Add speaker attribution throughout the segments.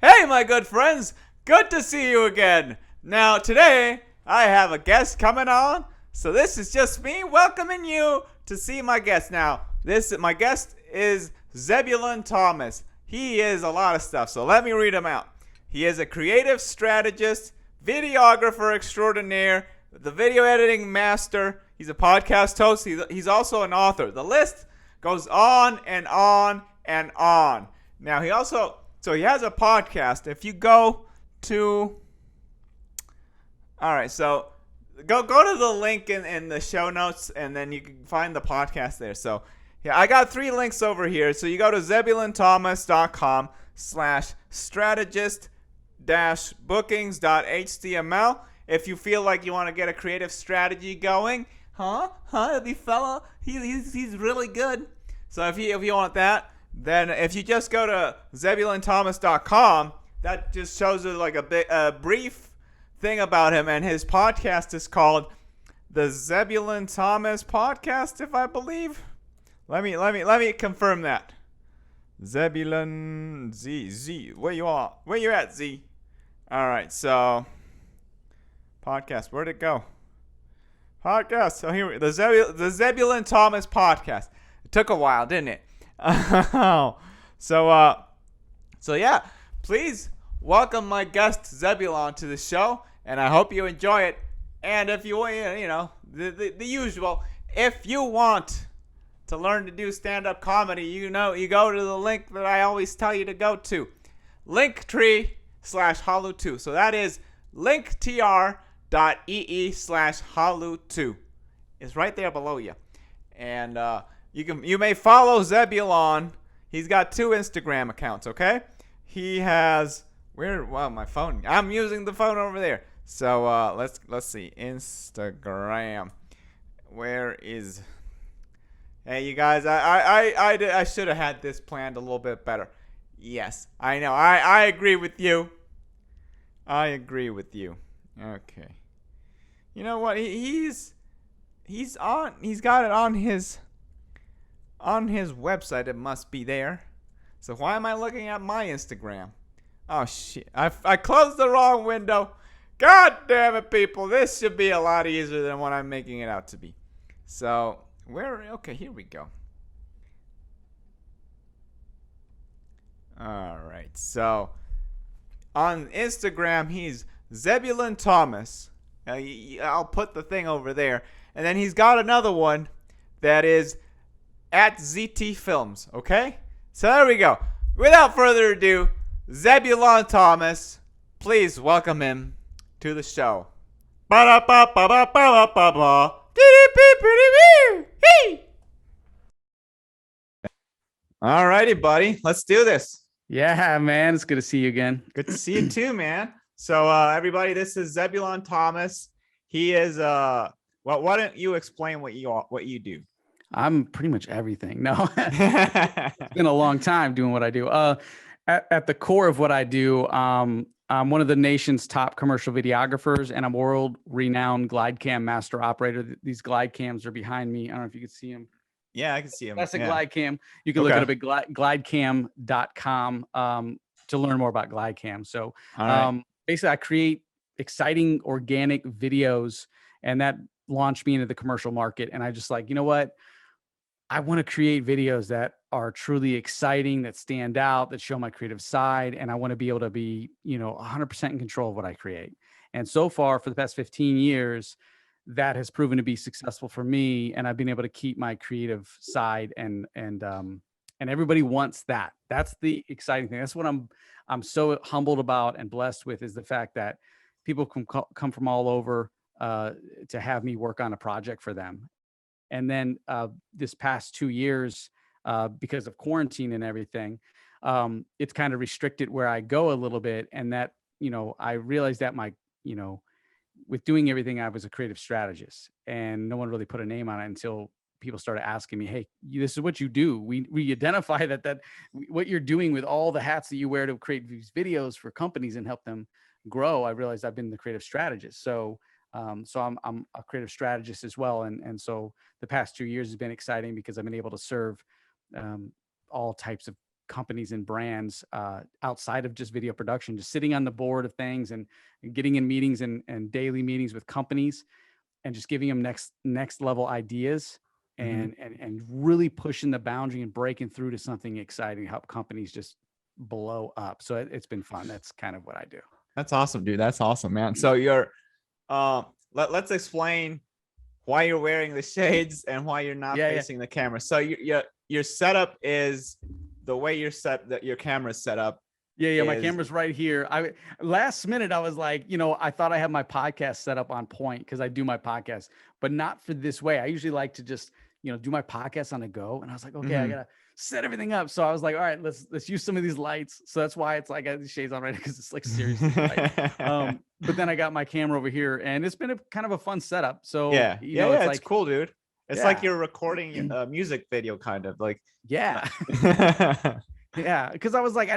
Speaker 1: Hey, my good friends, good to see you again. Now, today, I have a guest coming on, so this is just me welcoming you to see my guest. Now, my guest is Zebulun Thomas. He is a lot of stuff, so let me read him out. He is a creative strategist, videographer extraordinaire, the video editing master. He's a podcast host. He's also an author. The list goes on and on and on. Now, he has a podcast. If you go to, all right, so go to the link in the show notes, and then you can find the podcast there. So, yeah, I got 3 links over here. So you go to ZebulunThomas.com/strategist-bookings.html if you feel like you want to get a creative strategy going. The fella, he's really good. So if you want that, then if you just go to ZebulunThomas.com, that just shows you like a brief thing about him, and his podcast is called the Zebulun Thomas Podcast, if I believe. Let me confirm that. Zebulun Z. Where you at, Z? All right, so podcast. Where'd it go? Podcast. So here, the Zebulun Thomas Podcast. It took a while, didn't it? So yeah, please welcome my guest Zebulon to the show, and I hope you enjoy it. And if you the usual, if you want to learn to do stand-up comedy, you go to the link that I always tell you to go to, linktree/Halu2. So that is linktr.ee/Halu2. It's right there below you, and you may follow Zebulon. He's got 2 Instagram accounts. Okay, he has my phone. I'm using the phone over there. So let's see, Instagram. Where is? Hey, you guys, I should have had this planned a little bit better. Yes, I know. I agree with you. I agree with you. Okay. You know what? He's got it on his website. It must be there. So why am I looking at my Instagram? Oh shit. I closed the wrong window. God damn it, people. This should be a lot easier than what I'm making it out to be. So, okay, here we go. All right. So, on Instagram, he's Zebulun Thomas. I'll put the thing over there. And then he's got another one that is at ZT Films. Okay? So, there we go. Without further ado, Zebulun Thomas, please welcome him to the show. Ba-da-ba-ba-ba-ba-ba-ba. All righty, buddy. Let's do this.
Speaker 2: Yeah, man. It's good to see you again.
Speaker 1: Good to see you too, man. So, everybody, this is Zebulun Thomas. He is why don't you explain what you do?
Speaker 2: I'm pretty much everything. No, it's been a long time doing what I do. At the core of what I do, I'm one of the nation's top commercial videographers, and I'm a world-renowned glide cam master operator. These glide cams are behind me. I don't know if you can see them.
Speaker 1: Yeah, I can see them.
Speaker 2: That's a glide cam. You can look it up at glidecam.com to learn more about glide cam. So basically, I create exciting organic videos, and that launched me into the commercial market. And I just like, you know what? I want to create videos that are truly exciting, that stand out, that show my creative side. And I want to be able to be, 100% in control of what I create. And so far, for the past 15 years, that has proven to be successful for me. And I've been able to keep my creative side, and everybody wants that. That's the exciting thing. That's what I'm so humbled about and blessed with, is the fact that people can come from all over to have me work on a project for them. And then this past 2 years, because of quarantine and everything, it's kind of restricted where I go a little bit. And that, I realized that with doing everything, I was a creative strategist, and no one really put a name on it until people started asking me, hey, this is what you do. We identify that what you're doing with all the hats that you wear to create these videos for companies and help them grow. I realized I've been the creative strategist. So I'm a creative strategist as well. And so the past 2 years has been exciting because I've been able to serve all types of companies and brands outside of just video production, just sitting on the board of things and getting in meetings and daily meetings with companies and just giving them next level ideas and really pushing the boundary and breaking through to something exciting, help companies just blow up. So it's been fun. That's kind of what I do.
Speaker 1: That's awesome, dude. That's awesome, man. So you're let's explain why you're wearing the shades and why you're not facing the camera. So your setup is the way your camera's set up.
Speaker 2: Yeah, my camera's right here. Last minute I was like, I thought I had my podcast set up on point because I do my podcast, but not for this way. I usually like to just, do my podcast on the go. And I was like, okay, I gotta set everything up. So I was like, all right, let's use some of these lights. So that's why it's like I have these shades on right now, because it's like seriously light. But then I got my camera over here, and it's been a kind of a fun setup. So
Speaker 1: it's cool, dude. It's like you're recording a music video, kind of like.
Speaker 2: Yeah. Yeah, because I was like, I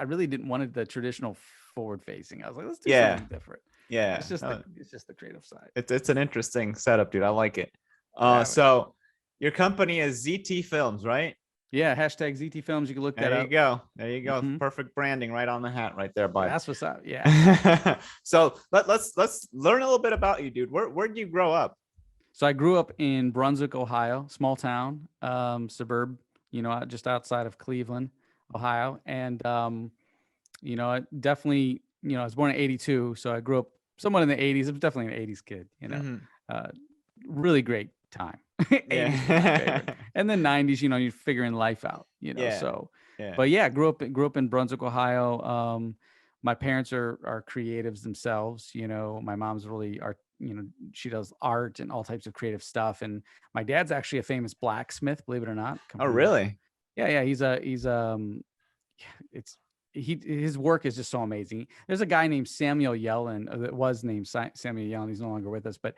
Speaker 2: really didn't want the traditional forward facing. I was like, let's do something different.
Speaker 1: Yeah,
Speaker 2: it's just the creative side.
Speaker 1: It's an interesting setup, dude. I like it. So your company is ZT Films, right?
Speaker 2: Yeah, hashtag ZT Films. You can look that up.
Speaker 1: There you go. Perfect branding right on the hat, right there, bud.
Speaker 2: That's what's up. Yeah.
Speaker 1: So let's learn a little bit about you, dude. Where did you grow up?
Speaker 2: So I grew up in Brunswick, Ohio, small town, suburb, just outside of Cleveland, Ohio. And, I definitely, I was born in 82. So I grew up somewhat in the 80s. I was definitely an 80s kid, really great time. 80s was my favorite. And then 90s, you're figuring life out, but yeah, grew up in Brunswick, Ohio. My parents are creatives themselves. My mom's really art, she does art and all types of creative stuff. And my dad's actually a famous blacksmith, believe it or not.
Speaker 1: Oh, really?
Speaker 2: Yeah. His work is just so amazing. There's a guy named Samuel Yellen that was named Samuel Yellen. He's no longer with us, but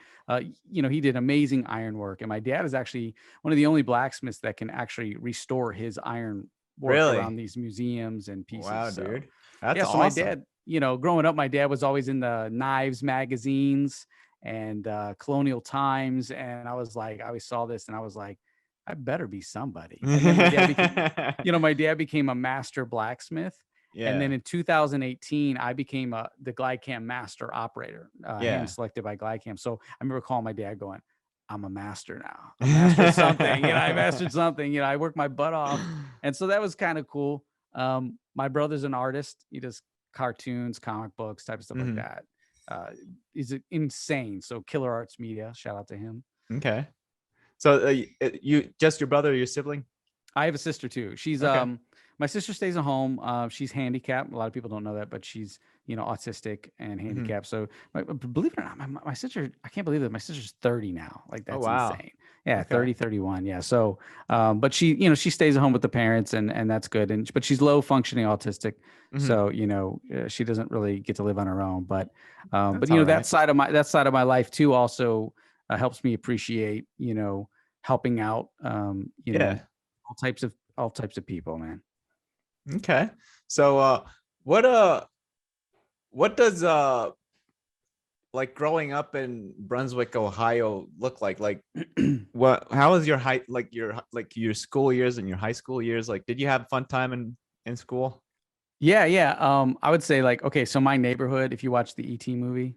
Speaker 2: he did amazing iron work. And my dad is actually one of the only blacksmiths that can actually restore his iron work around these museums and pieces.
Speaker 1: Wow, dude. That's awesome.
Speaker 2: So my dad, growing up, my dad was always in the Knives magazines and Colonial Times. And I was like, I always saw this and I was like, I better be somebody. And then my dad became a master blacksmith. Yeah. And then in 2018, I became the GlideCam master operator, hand selected by GlideCam. So I remember calling my dad going, I'm a master now. I'm master of something. I mastered something. I worked my butt off. And so that was kind of cool. My brother's an artist. He does cartoons, comic books, type of stuff like that. He's insane. So Killer Arts Media, shout out to him.
Speaker 1: Okay. So you just your brother or your sibling?
Speaker 2: I have a sister too. She's my sister stays at home. She's handicapped. A lot of people don't know that, but she's autistic and handicapped. So believe it or not, my sister, I can't believe that my sister's 30 now. Like that's insane. Yeah, 30, 31. Yeah. So but she she stays at home with the parents and that's good. But she's low functioning autistic. So she doesn't really get to live on her own. But that side of my life too also helps me appreciate helping out all types of people, man.
Speaker 1: Okay. So what does like growing up in Brunswick, Ohio look like? Like how was your your school years and your high school years? Like did you have a fun time in school?
Speaker 2: Yeah. I would say so my neighborhood, if you watch the E.T. movie,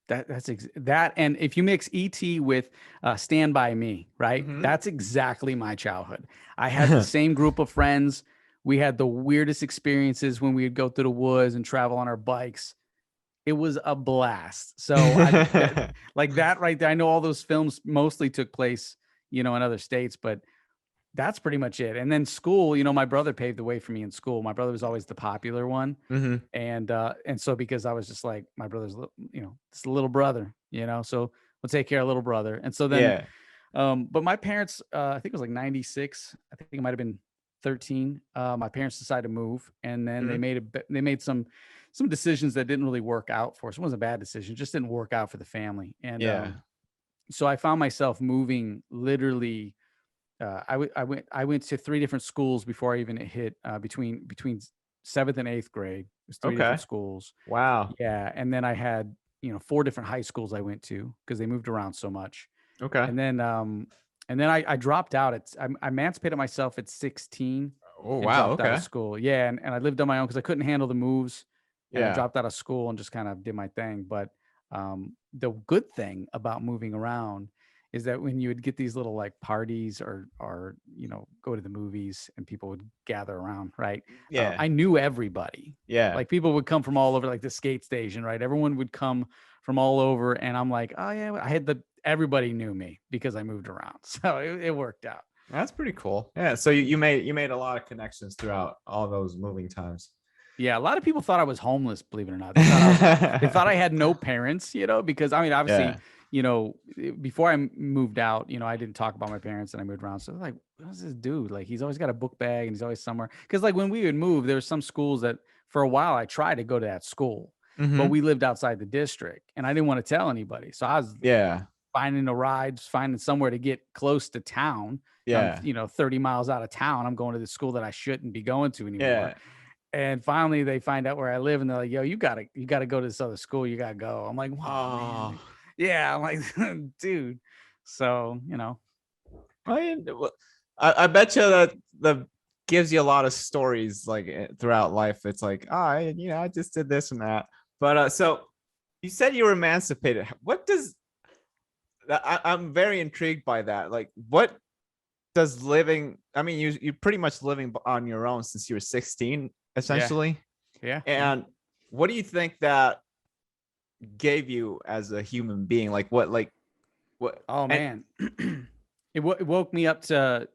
Speaker 2: that's that. And if you mix E.T. with Stand By Me, right? That's exactly my childhood. I had the same group of friends. We had the weirdest experiences when we would go through the woods and travel on our bikes. It was a blast. So like that right there. I know all those films mostly took place, in other states, but that's pretty much it. And then school, my brother paved the way for me in school. My brother was always the popular one. And so because I was just like, my brother's, this little brother, so we'll take care of little brother. And so then, but my parents, I think it was like 96. I think it might've been 13. My parents decided to move and then they made some decisions that didn't really work out for us. It wasn't a bad decision. It just didn't work out for the family. And so I found myself moving literally. I went to 3 different schools before I even hit between 7th and 8th grade. It was 3 different schools.
Speaker 1: Wow.
Speaker 2: Yeah. And then I had, 4 different high schools I went to because they moved around so much. Okay. And then I dropped out. I emancipated myself at 16.
Speaker 1: Oh,
Speaker 2: and
Speaker 1: wow.
Speaker 2: dropped out of
Speaker 1: Okay.
Speaker 2: school. Yeah, and I lived on my own because I couldn't handle the moves, and I
Speaker 1: Yeah.
Speaker 2: dropped out of school and just kind of did my thing. But the good thing about moving around is that when you would get these little like parties or go to the movies and people would gather around, right?
Speaker 1: Yeah.
Speaker 2: I knew everybody.
Speaker 1: Yeah.
Speaker 2: Like people would come from all over, like the skate station, right? Everyone would come from all over, and I'm like, oh yeah, everybody knew me because I moved around, so it worked out.
Speaker 1: That's pretty cool. Yeah. So you made a lot of connections throughout all those moving times.
Speaker 2: Yeah, a lot of people thought I was homeless, believe it or not. They thought I had no parents, because I mean, obviously,
Speaker 1: Yeah.
Speaker 2: before I moved out, I didn't talk about my parents and I moved around. So like, what's this dude? Like, he's always got a book bag and he's always somewhere. Because like when we would move, there were some schools that for a while I tried to go to that school, but
Speaker 1: Mm-hmm.
Speaker 2: we lived outside the district and I didn't want to tell anybody. So I was
Speaker 1: Yeah.
Speaker 2: finding the rides, finding somewhere to get close to town. I'm,
Speaker 1: Yeah.
Speaker 2: 30 miles out of town. I'm going to the school that I shouldn't be going to anymore.
Speaker 1: Yeah.
Speaker 2: And finally they find out where I live and they're like, yo, you gotta go to this other school. You gotta go. I'm like, wow,
Speaker 1: Oh.
Speaker 2: man. Yeah. I'm like, dude. So,
Speaker 1: I mean, I bet you that gives you a lot of stories like throughout life. It's like, I just did this and that. But so you said you were emancipated. What does I'm very intrigued by that. Like, what does living? I mean, you pretty much living on your own since you were 16, essentially.
Speaker 2: yeah.
Speaker 1: And what do you think that gave you as a human being? Like, what?
Speaker 2: Oh man. It woke me up to,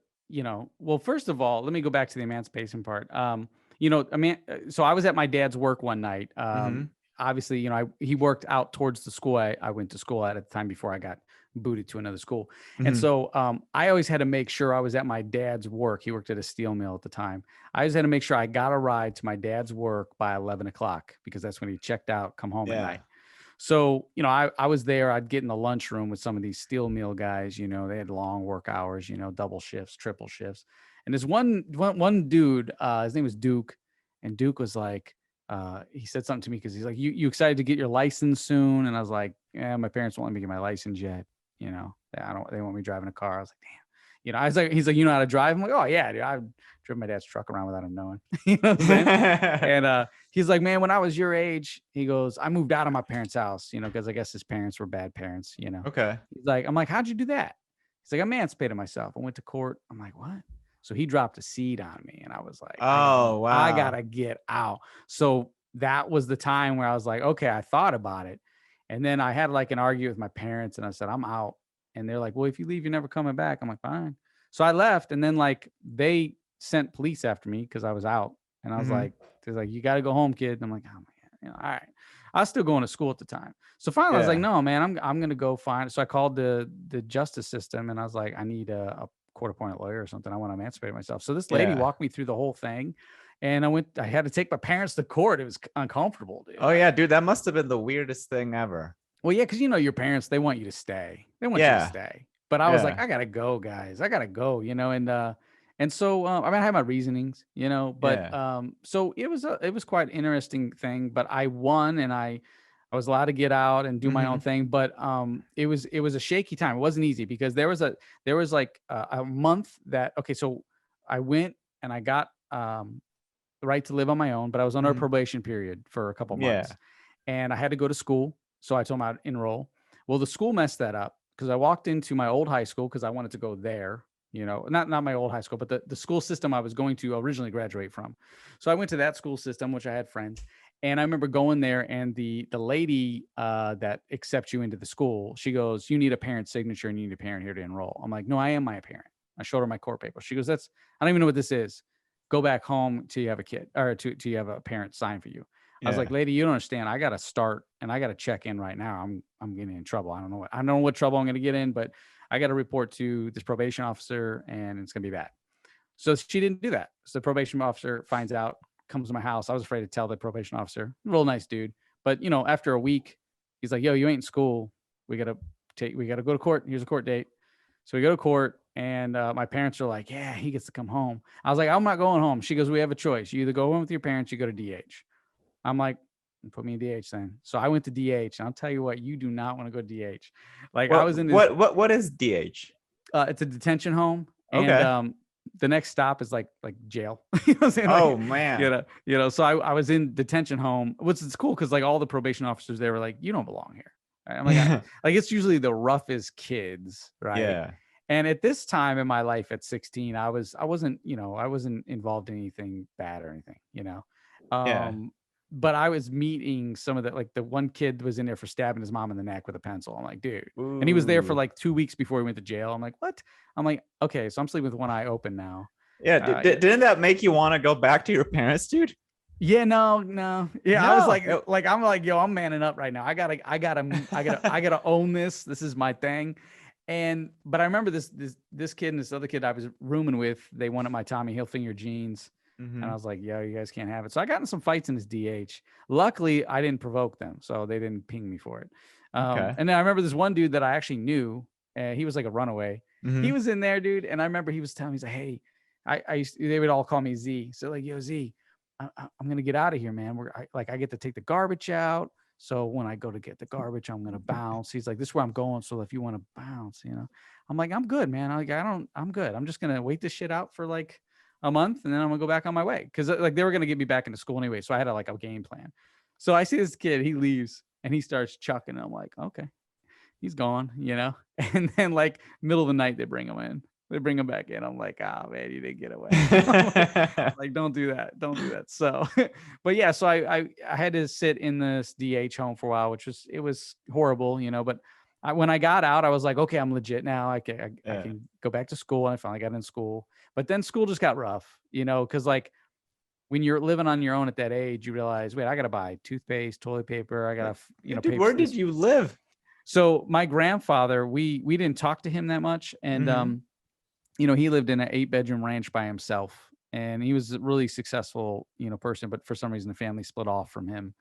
Speaker 2: well, first of all, let me go back to the emancipation part. So I was at my dad's work one night.
Speaker 1: Mm-hmm.
Speaker 2: Obviously, he worked out towards the school I went to school at the time before I got booted to another school. And
Speaker 1: Mm-hmm.
Speaker 2: so I always had to make sure I was at my dad's work. He worked at a steel mill at the time. I always had to make sure I got a ride to my dad's work by 11 o'clock because that's when he checked out, come home at night. So, I was there, I'd get in the lunchroom with some of these steel mill guys, they had long work hours, double shifts, triple shifts. And this one dude, his name was Duke. And Duke was like, he said something to me because he's like, you excited to get your license soon? And I was like, yeah, my parents won't let me get my license yet. They want me driving a car. I was like, damn. He's like, you know how to drive? I'm like, oh yeah, dude. I've driven my dad's truck around without him knowing. You know what I'm saying? And he's like, man, when I was your age, he goes, I moved out of my parents' house, because I guess his parents were bad parents,
Speaker 1: Okay.
Speaker 2: He's like, I'm like, how'd you do that? He's like, I emancipated myself. I went to court. I'm like, what? So he dropped a seed on me, and I was like,
Speaker 1: oh wow,
Speaker 2: I gotta get out. So that was the time where I was like, okay, I thought about it. And then I had like an argument with my parents and I said, I'm out. And they're like, well, if you leave, you're never coming back. I'm like, fine. So I left. And then like they sent police after me because I was out. And I was like, they're like, you got to go home, kid. And I'm like, oh my God, all right. I was still going to school at the time. So finally I was like, no, man, I'm going to go find. So I called the justice system and I was like, I need a court-appointed lawyer or something. I want to emancipate myself. So this lady walked me through the whole thing. And I had to take my parents to court. It was uncomfortable, dude.
Speaker 1: Oh yeah, dude, that must have been the weirdest thing ever.
Speaker 2: Well, yeah, because your parents, they want you to stay. They want you to stay. But I was like, I gotta go, guys. I gotta go, and so I mean, I had my reasonings, but so it was quite an interesting thing. But I won, and I was allowed to get out and do my own thing. But it was a shaky time. It wasn't easy because there was like a month that so I went and I got the right to live on my own, but I was under a probation period for a couple months, and I had to go to school. So I told them I'd enroll. Well, the school messed that up because I walked into my old high school because I wanted to go there, not my old high school, but the school system I was going to originally graduate from. So I went to that school system, which I had friends. And I remember going there and the lady that accepts you into the school, she goes, you need a parent signature and you need a parent here to enroll. I'm like, no, I am my parent. I showed her my court paper. She goes, I don't even know what this is. Go back home till you have a kid or till you have a parent sign for you. I was like, lady, you don't understand. I got to start and I got to check in right now. I'm getting in trouble. I don't know what trouble I'm going to get in, but I got to report to this probation officer and it's going to be bad. So she didn't do that. So the probation officer finds out, comes to my house. I was afraid to tell the probation officer, real nice dude. But after a week, he's like, yo, you ain't in school. We got to go to court. Here's a court date. So we go to court and my parents are like, yeah, he gets to come home. I was like, I'm not going home. She goes, we have a choice. You either go home with your parents, you go to DH. I'm like, put me in DH then. So I went to DH. And I'll tell you what, you do not want to go to DH. Like I was in this.
Speaker 1: What is DH?
Speaker 2: It's a detention home.
Speaker 1: Okay.
Speaker 2: And the next stop is like jail. You know what I'm saying?
Speaker 1: Oh
Speaker 2: Like,
Speaker 1: man.
Speaker 2: So I was in detention home, which is cool because like all the probation officers, they were like, you don't belong here. Right? I'm like, like it's usually the roughest kids, right?
Speaker 1: Yeah.
Speaker 2: And at this time in my life at 16, I wasn't involved in anything bad or anything,
Speaker 1: Yeah.
Speaker 2: but I was meeting some of the one kid was in there for stabbing his mom in the neck with a pencil. I'm like, dude. And he was there for
Speaker 1: Ooh.
Speaker 2: like 2 weeks before he went to jail. I'm like, what? I'm like, okay, so I'm sleeping with one eye open now.
Speaker 1: Yeah. Didn't that make you want to go back to your parents, dude?
Speaker 2: Yeah, no. Yeah,
Speaker 1: No.
Speaker 2: I was like, I'm like, yo, I'm manning up right now. I gotta own this. This is my thing. But I remember this kid and this other kid I was rooming with, they wanted my Tommy Hilfiger jeans. And I was like, yo, you guys can't have it. So I got in some fights in his DH. Luckily, I didn't provoke them, so they didn't ping me for it.
Speaker 1: Okay.
Speaker 2: And then I remember this one dude that I actually knew. He was like a runaway. He was in there, dude. And I remember he was telling me, he's like, hey, they would all call me Z. So like, yo, Z, I'm gonna get out of here, man. I get to take the garbage out. So when I go to get the garbage, I'm gonna bounce. He's like, this is where I'm going. So if you want to bounce, I'm like, I'm good, man. I'm good. I'm just gonna wait this shit out for like a month, and then I'm gonna go back on my way. Cause like they were gonna get me back into school anyway. So I had a game plan. So I see this kid, he leaves and he starts chucking. And I'm like, okay, he's gone, And then like middle of the night, they bring him in. They bring him back in. I'm like, oh man, you didn't get away. Like, don't do that. Don't do that. So, but yeah, so I had to sit in this DH home for a while, it was horrible, But when I got out, I was like, okay, I'm legit now. I can go back to school. And I finally got in school. But then school just got rough, because like when you're living on your own at that age, you realize, wait, I got to buy toothpaste, toilet paper. I got to,
Speaker 1: Dude, where did you live?
Speaker 2: So my grandfather, we didn't talk to him that much. And, he lived in an 8-bedroom ranch by himself, and he was a really successful, person, but for some reason the family split off from him.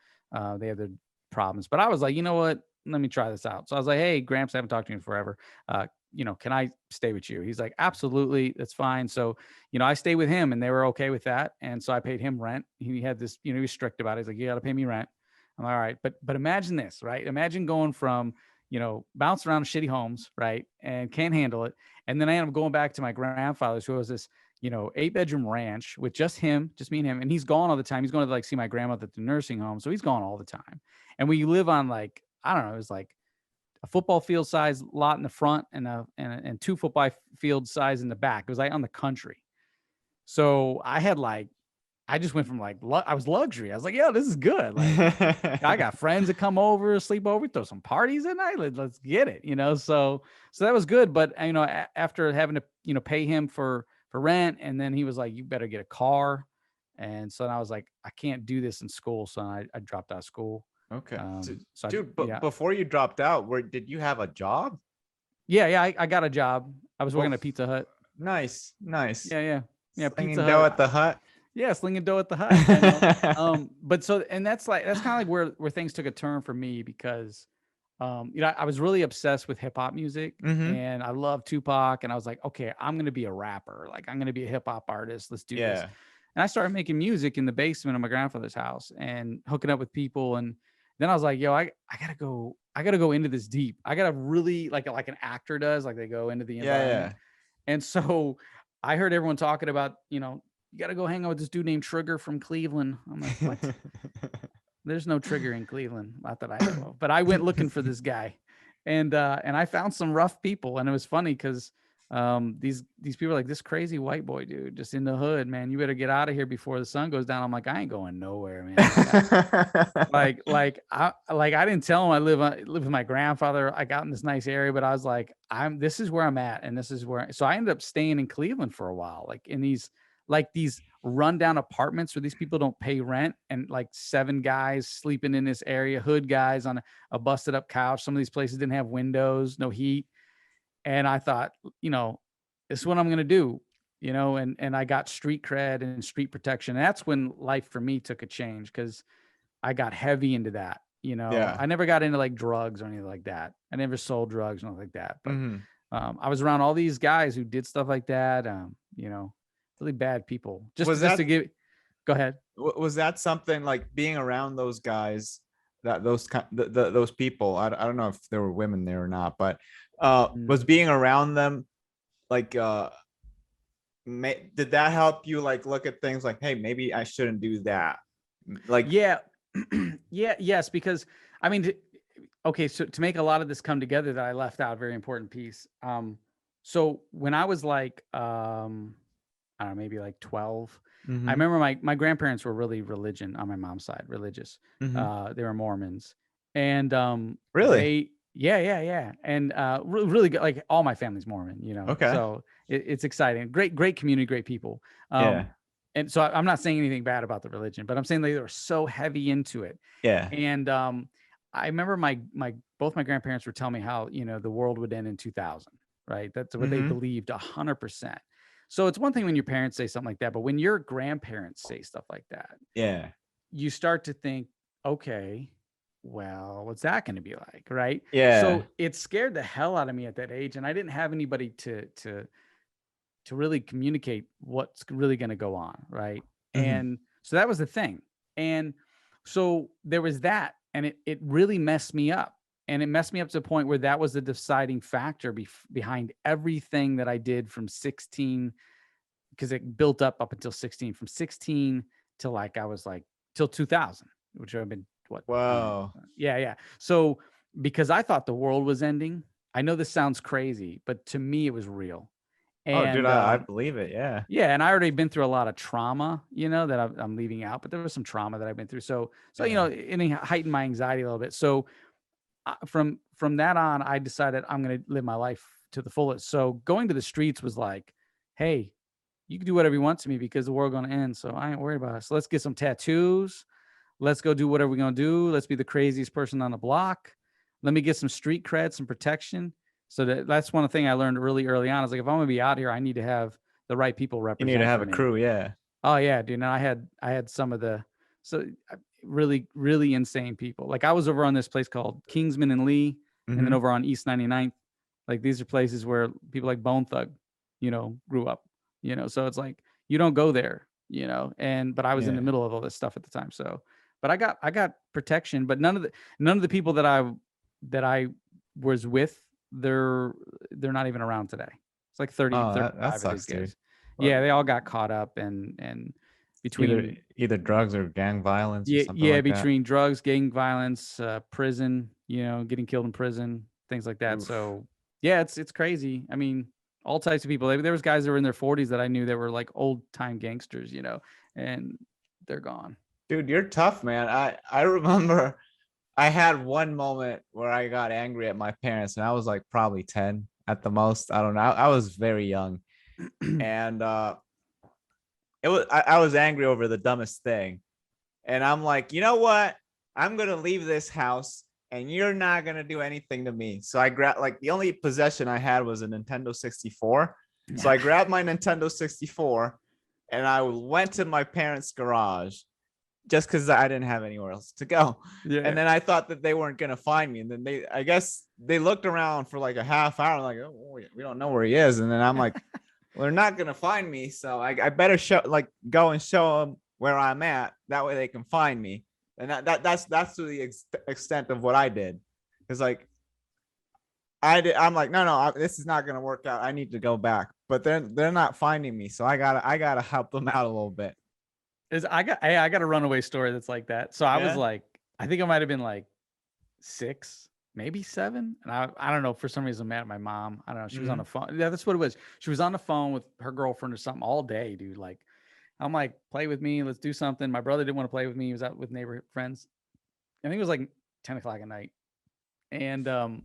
Speaker 2: They had their problems, but I was like, you know what? Let me try this out. So I was like, hey, Gramps, I haven't talked to you in forever. Can I stay with you? He's like, absolutely. That's fine. So, I stayed with him and they were okay with that. And so I paid him rent. He had this, he was strict about it. He's like, you got to pay me rent. I'm like, all right. But imagine this, right? Imagine going from, bouncing around shitty homes, right? And can't handle it. And then I ended up going back to my grandfather's, who was this, 8-bedroom ranch with just me and him. And he's gone all the time. He's going to like see my grandmother at the nursing home. So he's gone all the time. And we live on like, I don't know, it was like a football field size lot in the front and 2 football field size in the back. It was like on the country. So I just went from like, I was luxury. I was like, yeah, this is good. Like I got friends that come over, sleep over, throw some parties at night. Let's get it, So that was good. But after having to, pay him for rent, and then he was like, you better get a car. And so I was like, I can't do this in school. So I dropped out of school.
Speaker 1: Okay.
Speaker 2: So
Speaker 1: dude, but before you dropped out, did you have a job?
Speaker 2: Yeah. I got a job. I was working at Pizza Hut.
Speaker 1: Nice.
Speaker 2: Yeah.
Speaker 1: Pizza Hut at the Hut.
Speaker 2: Yeah, slinging dough at the Hut. But so, and that's kind of like where things took a turn for me because, I was really obsessed with hip hop music and I love Tupac, and I was like, okay, I'm going to be a rapper. Like I'm going to be a hip hop artist. Let's do this. And I started making music in the basement of my grandfather's house and hooking up with people. And then I was like, yo, I gotta go into this deep. I gotta really like an actor does, like they go into the environment. And so I heard everyone talking about, you got to go hang out with this dude named Trigger from Cleveland. I'm like, what? There's no Trigger in Cleveland. Not that I know of, but I went looking for this guy and I found some rough people. And it was funny because these people are like, this crazy white boy dude just in the hood, man, you better get out of here before the sun goes down. I'm like, I ain't going nowhere, man. I didn't tell him I live with my grandfather. I got in this nice area, but I was like, this is where I'm at. And this is so I ended up staying in Cleveland for a while, like in these rundown apartments where these people don't pay rent, and like 7 guys sleeping in this area, hood guys on a busted up couch. Some of these places didn't have windows, no heat. And I thought, this is what I'm going to do, and I got street cred and street protection. And that's when life for me took a change because I got heavy into that. I never got into like drugs or anything like that. I never sold drugs or anything like that. But I was around all these guys who did stuff like that. Really bad people. Go ahead.
Speaker 1: Was that something like being around those guys, those people? I don't know if there were women there or not, but was being around them like did that help you like look at things like, hey, maybe I shouldn't do that? Like,
Speaker 2: yeah, yes, because I mean, okay, so to make a lot of this come together that I left out a very important piece. So when I was like, I don't know, maybe like 12, I remember my grandparents were really religion on my mom's side, religious. They were Mormons, and
Speaker 1: really?
Speaker 2: yeah, and really good. Like all my family's Mormon, you know,
Speaker 1: Okay.
Speaker 2: so it's exciting. Great community, great people.
Speaker 1: Yeah.
Speaker 2: And so I'm not saying anything bad about the religion, but I'm saying they were so heavy into it.
Speaker 1: Yeah.
Speaker 2: And I remember both my grandparents were telling me how, you know, the world would end in 2000, right? That's what they believed 100%. So it's one thing when your parents say something like that, but when your grandparents say stuff like that,
Speaker 1: Yeah.
Speaker 2: you start to think, okay, well, what's that going to be like, right?
Speaker 1: Yeah.
Speaker 2: So it scared the hell out of me at that age, and I didn't have anybody to really communicate what's really going to go on, right? And so that was the thing. And so there was that, and it really messed me up. And it messed me up to the point where that was the deciding factor behind everything that I did from 16, because it built up until 16, from 16 to like, I was like, till 2000, which I've been, what?
Speaker 1: Wow.
Speaker 2: Yeah. So because I thought the world was ending, I know this sounds crazy, but to me, it was real.
Speaker 1: Oh, dude,
Speaker 2: And
Speaker 1: I believe it. Yeah.
Speaker 2: yeah, and I already been through a lot of trauma, you know, that I'm leaving out, but there was some trauma that I've been through. So you know, it heightened my anxiety a little bit. So from that on, I decided I'm going to live my life to the fullest. So going to the streets was like, hey, you can do whatever you want to me because the world's going to end. So I ain't worried about it. So let's get some tattoos. Let's go do whatever we're going to do. Let's be the craziest person on the block. Let me get some street cred, some protection. So that's one thing I learned really early on. I was like, if I'm going to be out here, I need to have the right people
Speaker 1: You
Speaker 2: represent.
Speaker 1: need to have a
Speaker 2: me.
Speaker 1: crew. Yeah.
Speaker 2: Oh yeah, dude. And I had some of the, really, really insane people. Like I was over on this place called Kingsman and Lee, and then over on East 99th. Like these are places where people like Bone Thug, you know, grew up, you know, so it's like, you don't go there, you know, but I was in the middle of all this stuff at the time. So, but I got protection, but none of the people that I was with, they're not even around today. It's like 30, 35
Speaker 1: that
Speaker 2: of
Speaker 1: sucks,
Speaker 2: these guys.
Speaker 1: dude. Well,
Speaker 2: yeah, they all got caught up and between
Speaker 1: either drugs or gang violence or something like
Speaker 2: between drugs, gang violence, prison, you know, getting killed in prison, things like that.
Speaker 1: Oof.
Speaker 2: So yeah, it's crazy. I mean, all types of people. There was guys that were in their 40s that I knew that were like old time gangsters, you know, and they're gone.
Speaker 1: Dude, you're tough, man. I remember I had one moment where I got angry at my parents, and I was like probably 10 at the most. I don't know. I was very young. And I was angry over the dumbest thing. And I'm like, you know what? I'm gonna leave this house and you're not gonna do anything to me. So I grabbed, like, the only possession I had was a Nintendo 64. So I grabbed my Nintendo 64 and I went to my parents' garage just because I didn't have anywhere else to go. And then I thought that they weren't gonna find me. And then I guess they looked around for like a half hour, like, oh, we don't know where he is. And then I'm like, well, they're not gonna find me, so I better go and show them where I'm at. That way they can find me. And that's to the extent of what I did. Because like I'm like, no, this is not gonna work out. I need to go back. But they're not finding me, so I gotta help them out a little bit.
Speaker 2: I got a runaway story that's like that. So I was like, I think I might have been like 6, maybe 7. And I don't know, for some reason, I'm mad at my mom. I don't know. She was on the phone. Yeah, that's what it was. She was on the phone with her girlfriend or something all day, dude. Like, I'm like, play with me. Let's do something. My brother didn't want to play with me. He was out with neighborhood friends. I think it was like 10 o'clock at night. And I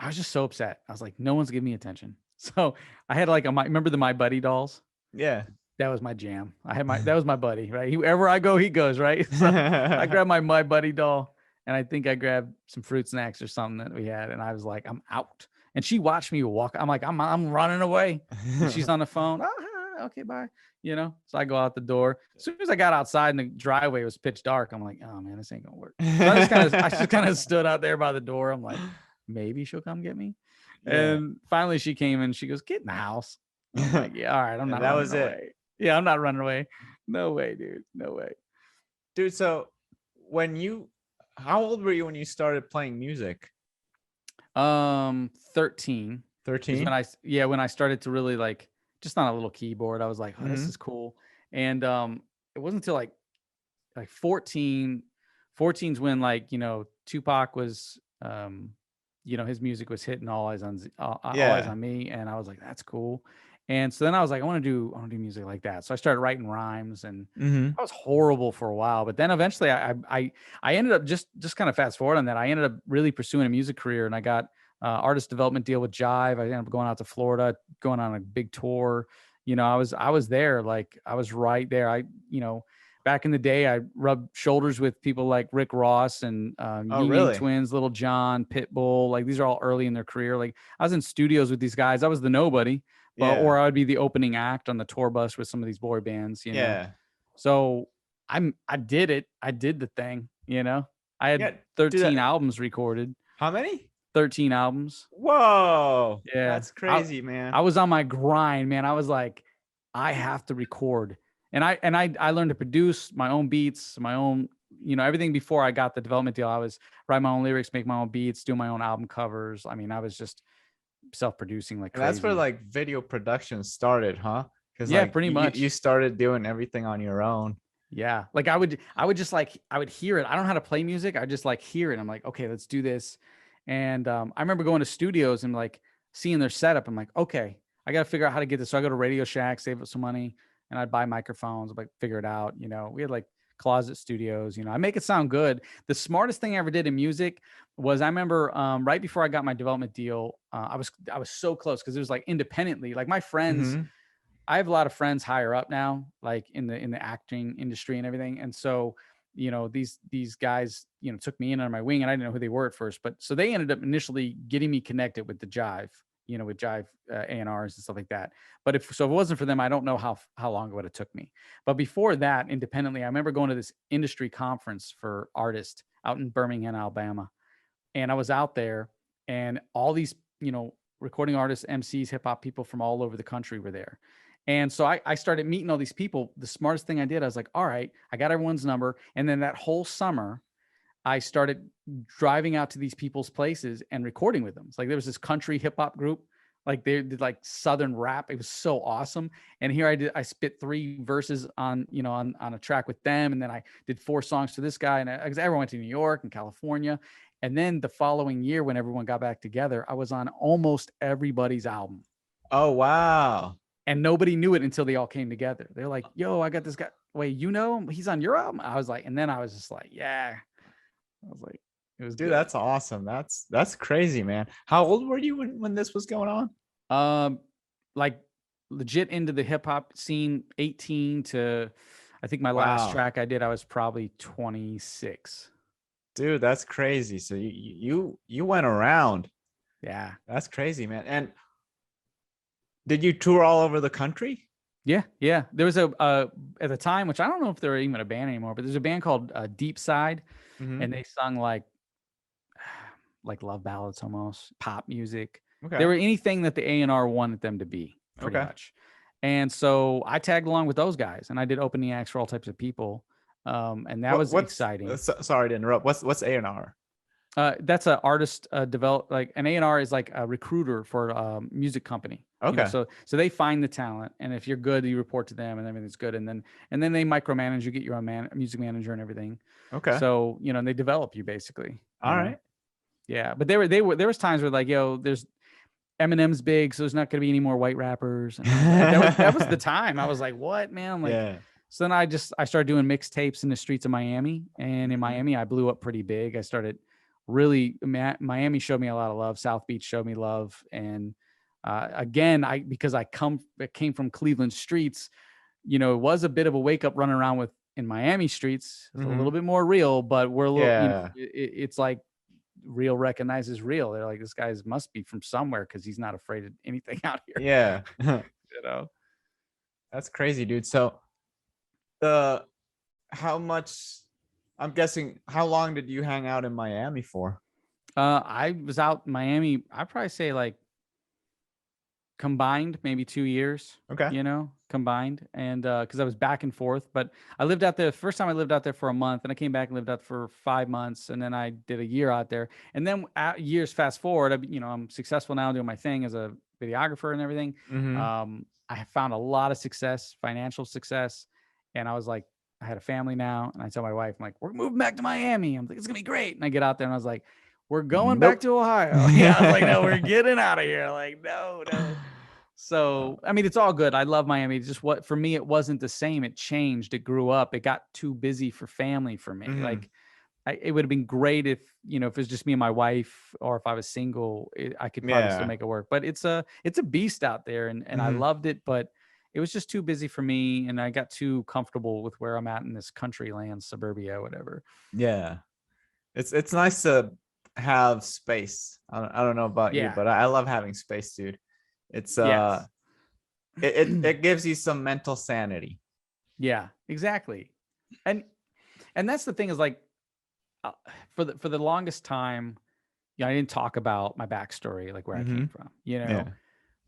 Speaker 2: was just so upset. I was like, no one's giving me attention. So I had like remember the My Buddy dolls?
Speaker 1: Yeah.
Speaker 2: That was my jam. That was my buddy, right? Wherever I go, he goes, right? So I grabbed my Buddy doll, and I think I grabbed some fruit snacks or something that we had, and I was like, I'm out. And she watched me walk. I'm like, I'm running away. And she's on the phone. Oh, okay, bye. You know. So I go out the door. As soon as I got outside and the driveway was pitch dark, I'm like, oh man, this ain't gonna work. So I just kind of stood out there by the door. I'm like, maybe she'll come get me. Yeah. And finally, she came and she goes, get in the house. I'm like, yeah, all right, I'm not. That was away. It. Yeah, I'm not running away. No way, dude. No way.
Speaker 1: Dude, so how old were you when you started playing music?
Speaker 2: 13.
Speaker 1: 13?
Speaker 2: When I started to really like just on a little keyboard. I was like, oh, this is cool. And it wasn't until like 14. 14's when, like, you know, Tupac was, you know, his music was hitting All Eyes on All Eyes on Me, and I was like, that's cool. And so then I was like, I want to do music like that. So I started writing rhymes, and I was horrible for a while. But then eventually, I ended up just kind of fast forward on that. I ended up really pursuing a music career, and I got artist development deal with Jive. I ended up going out to Florida, going on a big tour. You know, I was there, like I was right there. You know, back in the day, I rubbed shoulders with people like Rick Ross and Ying Yang Twins, Little John, Pitbull. Like, these are all early in their career. Like, I was in studios with these guys. I was the nobody, or I would be the opening act on the tour bus with some of these boy bands, you know? So I did it. I did the thing, you know? I had 13 albums recorded.
Speaker 1: How many?
Speaker 2: 13 albums.
Speaker 1: Whoa. Yeah. That's crazy, man.
Speaker 2: I was on my grind, man. I was like, I have to record. And I learned to produce my own beats, my own, you know, everything before I got the development deal. I was write my own lyrics, make my own beats, do my own album covers. I mean, I was just self-producing like crazy.
Speaker 1: That's where like video production started, huh? Because
Speaker 2: yeah, like, pretty much.
Speaker 1: You started doing everything on your own.
Speaker 2: Yeah, like I would just like, I would hear it. I don't know how to play music. I just like hear it. I'm like, okay, let's do this. And I remember going to studios and like seeing their setup. I'm like, okay, I got to figure out how to get this. So I go to Radio Shack, save up some money, and I'd buy microphones, like figure it out. You know, we had like closet studios, you know, I make it sound good. The smartest thing I ever did in music was, I remember right before I got my development deal, I was so close, because it was like independently, like my friends, I have a lot of friends higher up now, like in the acting industry and everything. And so, you know, these guys, you know, took me in under my wing, and I didn't know who they were at first, but so they ended up initially getting me connected with the Jive, you know, with Jive A&Rs and stuff like that. But if it wasn't for them, I don't know how long it would have took me. But before that, independently, I remember going to this industry conference for artists out in Birmingham, Alabama. And I was out there, and all these, you know, recording artists, MCs, hip hop people from all over the country were there. And so I started meeting all these people. The smartest thing I did, I was like, all right, I got everyone's number. And then that whole summer, I started driving out to these people's places and recording with them. It's like there was this country hip hop group, like they did like Southern rap. It was so awesome. And here I spit 3 verses on, you know, on a track with them. And then I did 4 songs to this guy. And everyone went to New York and California. And then the following year, when everyone got back together, I was on almost everybody's album.
Speaker 1: Oh, wow.
Speaker 2: And nobody knew it until they all came together. They're like, yo, I got this guy. Wait, you know him? He's on your album? I was like, and then I was just like, yeah. I was like, it was
Speaker 1: dude,
Speaker 2: good.
Speaker 1: That's awesome. That's crazy, man. How old were you when this was going
Speaker 2: on? Like legit into the hip hop scene, 18 to, I think my last track I did, I was probably 26.
Speaker 1: Dude, that's crazy. So you went around.
Speaker 2: Yeah.
Speaker 1: That's crazy, man. And did you tour all over the country?
Speaker 2: Yeah. There was at the time, which I don't know if they're even a band anymore, but there's a band called Deep Side, and they sung like love ballads, almost pop music. Okay. They were anything that the A&R wanted them to be, pretty much. And so I tagged along with those guys, and I did opening acts for all types of people, and that was exciting.
Speaker 1: Sorry to interrupt. What's A&R?
Speaker 2: That's an artist like an A&R is like a recruiter for a music company. Okay. You know, so they find the talent, and if you're good, you report to them, and everything's good, and then they micromanage you, get your own music manager and everything. Okay. So, you know, and they develop you basically. All right. Yeah, but there was times where like, yo, there's Eminem's big, so there's not going to be any more white rappers. And that was the time. I was like, what, man? I'm like, yeah. So then I started doing mixtapes in the streets of Miami, and in Miami I blew up pretty big. I started really, Miami showed me a lot of love. South Beach showed me love. And again, because I came from Cleveland streets, you know, it was a bit of a wake up running around in Miami streets. It's a little bit more real, but we're a little, you know, it's like real recognizes real. They're like, this guy must be from somewhere, because he's not afraid of anything out here.
Speaker 1: Yeah.
Speaker 2: You know,
Speaker 1: that's crazy, dude. So I'm guessing, how long did you hang out in Miami for?
Speaker 2: I was out in Miami, I'd probably say like combined, maybe 2 years. Okay. You know, combined. And because I was back and forth, but I lived out there. First time I lived out there for a month, and I came back and lived out for 5 months, and then I did a year out there. And then years fast forward, I'm successful now doing my thing as a videographer and everything. I found a lot of success, financial success. And I was like, I had a family now. And I tell my wife, I'm like, we're moving back to Miami. I'm like, it's going to be great. And I get out there and I was like, we're going back
Speaker 1: Nope.
Speaker 2: to Ohio. Yeah. I was like, no, we're getting out of here. Like, no. So, I mean, it's all good. I love Miami. It's just for me, it wasn't the same. It changed. It grew up. It got too busy for family for me. Like, it would have been great if, if it was just me and my wife, or if I was single, I could probably still make it work. But it's a beast out there, and I loved it, but it was just too busy for me, and I got too comfortable with where I'm at in this country land, suburbia, whatever.
Speaker 1: Yeah, it's nice to have space. I don't know about you, but I love having space, dude. It's it gives you some mental sanity.
Speaker 2: Yeah, exactly. And that's the thing, is like, for the longest time, I didn't talk about my backstory, like where I came from,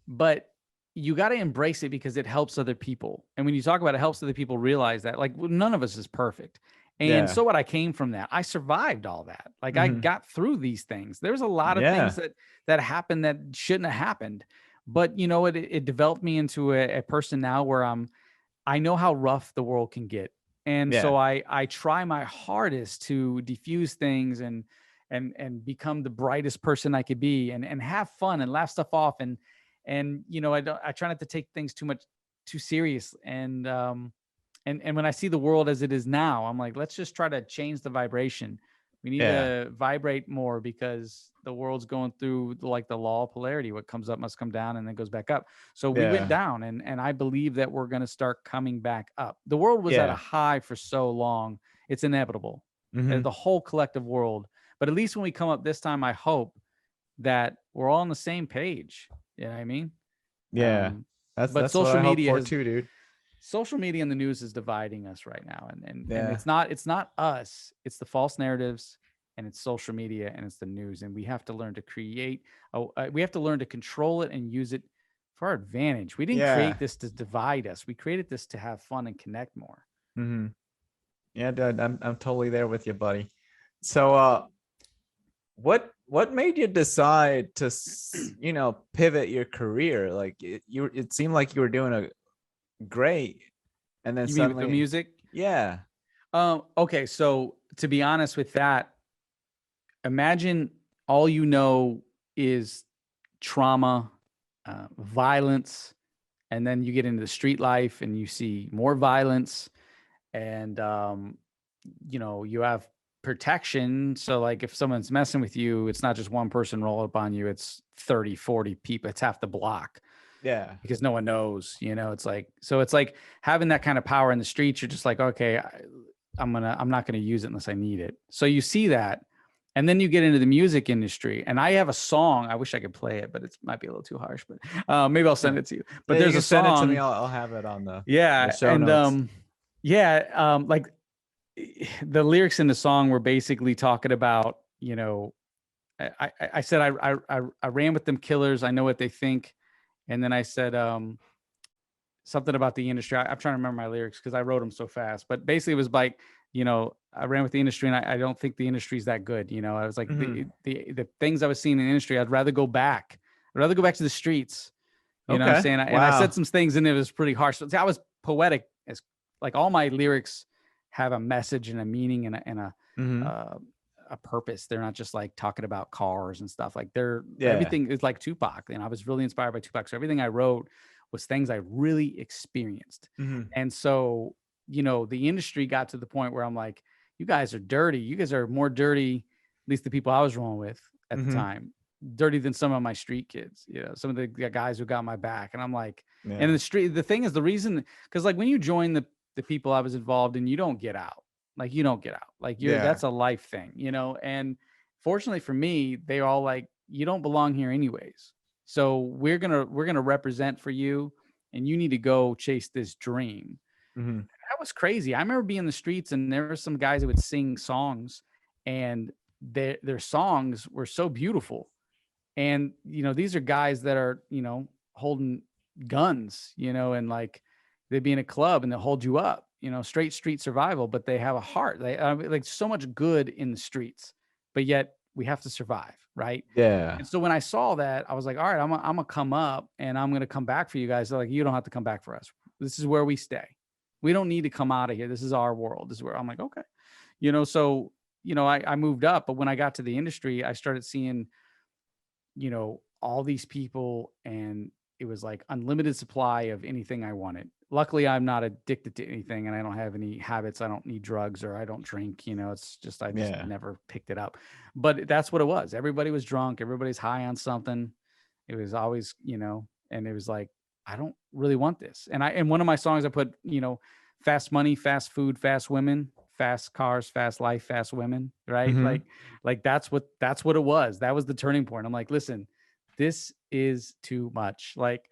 Speaker 2: but you got to embrace it because it helps other people. And when you talk about it, helps other people realize that, like, none of us is perfect. And so what, I came from that. I survived all that. Like, I got through these things. There's a lot of things that happened that shouldn't have happened. But, it developed me into a person now where I know how rough the world can get. And so I try my hardest to diffuse things and become the brightest person I could be, and have fun and laugh stuff off. And I try not to take things too serious. And when I see the world as it is now, I'm like, let's just try to change the vibration. We need to vibrate more, because the world's going through like the law of polarity. What comes up must come down, and then goes back up. So we went down, and I believe that we're going to start coming back up. The world was at a high for so long. It's inevitable. The whole collective world. But at least when we come up this time, I hope that we're all on the same page. You know what I mean?
Speaker 1: Yeah. That's
Speaker 2: social
Speaker 1: what I
Speaker 2: media
Speaker 1: hope for too, dude.
Speaker 2: Social media and the news is dividing us right now. And it's not us, it's the false narratives, and it's social media, and it's the news. And we have to learn to we have to learn to control it and use it for our advantage. We didn't create this to divide us. We created this to have fun and connect more.
Speaker 1: Yeah, dude, I'm totally there with you, buddy. So, what made you decide to, pivot your career? Like, it seemed like you were doing a great, and then
Speaker 2: you
Speaker 1: suddenly,
Speaker 2: mean with the music?
Speaker 1: Yeah.
Speaker 2: Okay, so to be honest with that, imagine all you know is trauma, violence, and then you get into the street life and you see more violence, and you have protection. So like, if someone's messing with you, it's not just one person roll up on you, it's 30, 40 people. It's half the block.
Speaker 1: Yeah.
Speaker 2: Because no one knows, it's like, so it's like having that kind of power in the streets. You're just like, okay, I'm not going to use it unless I need it. So you see that. And then you get into the music industry, and I have a song. I wish I could play it, but it might be a little too harsh, but maybe I'll send it to you. But there's a song.
Speaker 1: Send it to me. I'll have it on the
Speaker 2: show
Speaker 1: notes.
Speaker 2: Like the lyrics in the song were basically talking about, I said, I ran with them killers. I know what they think. And then I said something about the industry. I'm trying to remember my lyrics because I wrote them so fast. But basically, it was like, I ran with the industry, and I don't think the industry is that good. I was like, the things I was seeing in the industry, I'd rather go back. I'd rather go back to the streets. You know what I'm saying? And I said some things, and it was pretty harsh. So I was poetic, as like all my lyrics have a message and a meaning and a purpose. They're not just like talking about cars and stuff. Like everything is like Tupac. And I was really inspired by Tupac. So everything I wrote was things I really experienced. And so, the industry got to the point where I'm like, you guys are dirty. You guys are more dirty, at least the people I was rolling with at the time, dirty than some of my street kids, some of the guys who got my back. And I'm like, and the street, the thing is, the reason, because like when you join the people I was involved in, you don't get out. Like, you don't get out. Like, that's a life thing, and fortunately for me, they all like, you don't belong here anyways. So we're going to represent for you, and you need to go chase this dream. That was crazy. I remember being in the streets, and there were some guys that would sing songs, and their songs were so beautiful. And, these are guys that are, holding guns, and like, they'd be in a club and they'll hold you up, straight street survival, but they have a heart. They like so much good in the streets, but yet we have to survive, right?
Speaker 1: Yeah.
Speaker 2: And so when I saw that, I was like, all right, I'm gonna come up and I'm gonna come back for you guys. They're like, you don't have to come back for us. This is where we stay. We don't need to come out of here. This is our world. This is where I'm like, okay, so I moved up, but when I got to the industry, I started seeing all these people, and it was like unlimited supply of anything I wanted. Luckily, I'm not addicted to anything, and I don't have any habits. I don't need drugs, or I don't drink. It's just I just never picked it up. But that's what it was. Everybody was drunk. Everybody's high on something. It was always, and it was like, I don't really want this. And one of my songs I put, fast money, fast food, fast women, fast cars, fast life, fast women, right?
Speaker 1: Mm-hmm.
Speaker 2: Like that's what it was. That was the turning point. I'm like, listen, this is too much. Like,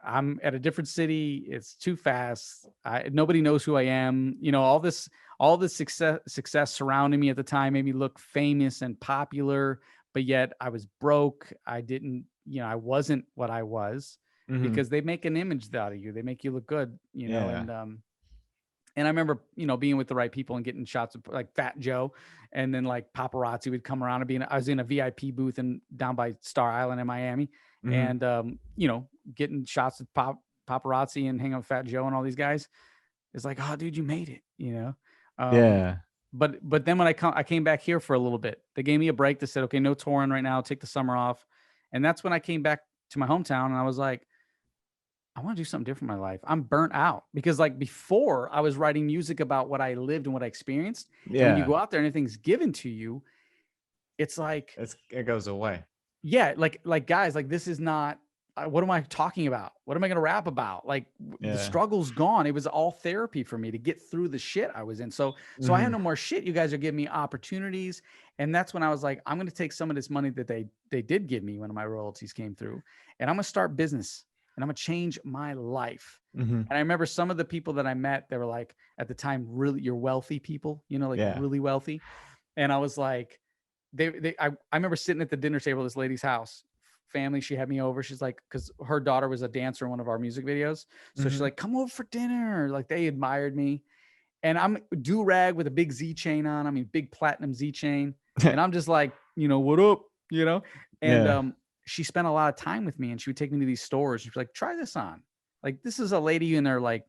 Speaker 2: I'm at a different city. It's too fast. Nobody knows who I am. All this success surrounding me at the time made me look famous and popular, but yet I was broke. I didn't, I wasn't what I was, because they make an image out of you. They make you look good, and I remember, being with the right people and getting shots of like Fat Joe, and then like paparazzi would come around and I was in a VIP booth down by Star Island in Miami, and getting shots of paparazzi and hanging out with Fat Joe and all these guys. It's like, oh, dude, you made it,
Speaker 1: Yeah.
Speaker 2: But then when I came back here for a little bit, they gave me a break. They said, okay, no touring right now. Take the summer off, and that's when I came back to my hometown, and I was like, I want to do something different in my life. I'm burnt out, because like before I was writing music about what I lived and what I experienced.
Speaker 1: Yeah.
Speaker 2: And when you go out there and anything's given to you, it's like,
Speaker 1: it goes away.
Speaker 2: Yeah. Like guys, like this is not, what am I talking about? What am I going to rap about? Like the struggle's gone. It was all therapy for me to get through the shit I was in. So I have no more shit. You guys are giving me opportunities. And that's when I was like, I'm going to take some of this money that they did give me when my royalties came through, and I'm going to start business. And I'm going to change my life. And I remember some of the people that I met, they were like, at the time, really, you're wealthy people, really wealthy. And I was like, I remember sitting at the dinner table at this lady's house, family. She had me over. She's like, because her daughter was a dancer in one of our music videos. So she's like, come over for dinner. Like, they admired me. And I'm do-rag with a big Z chain on. I mean, big platinum Z chain. And I'm just like, what up? And, she spent a lot of time with me, and she would take me to these stores. She'd be like, try this on. Like, this is a lady in her like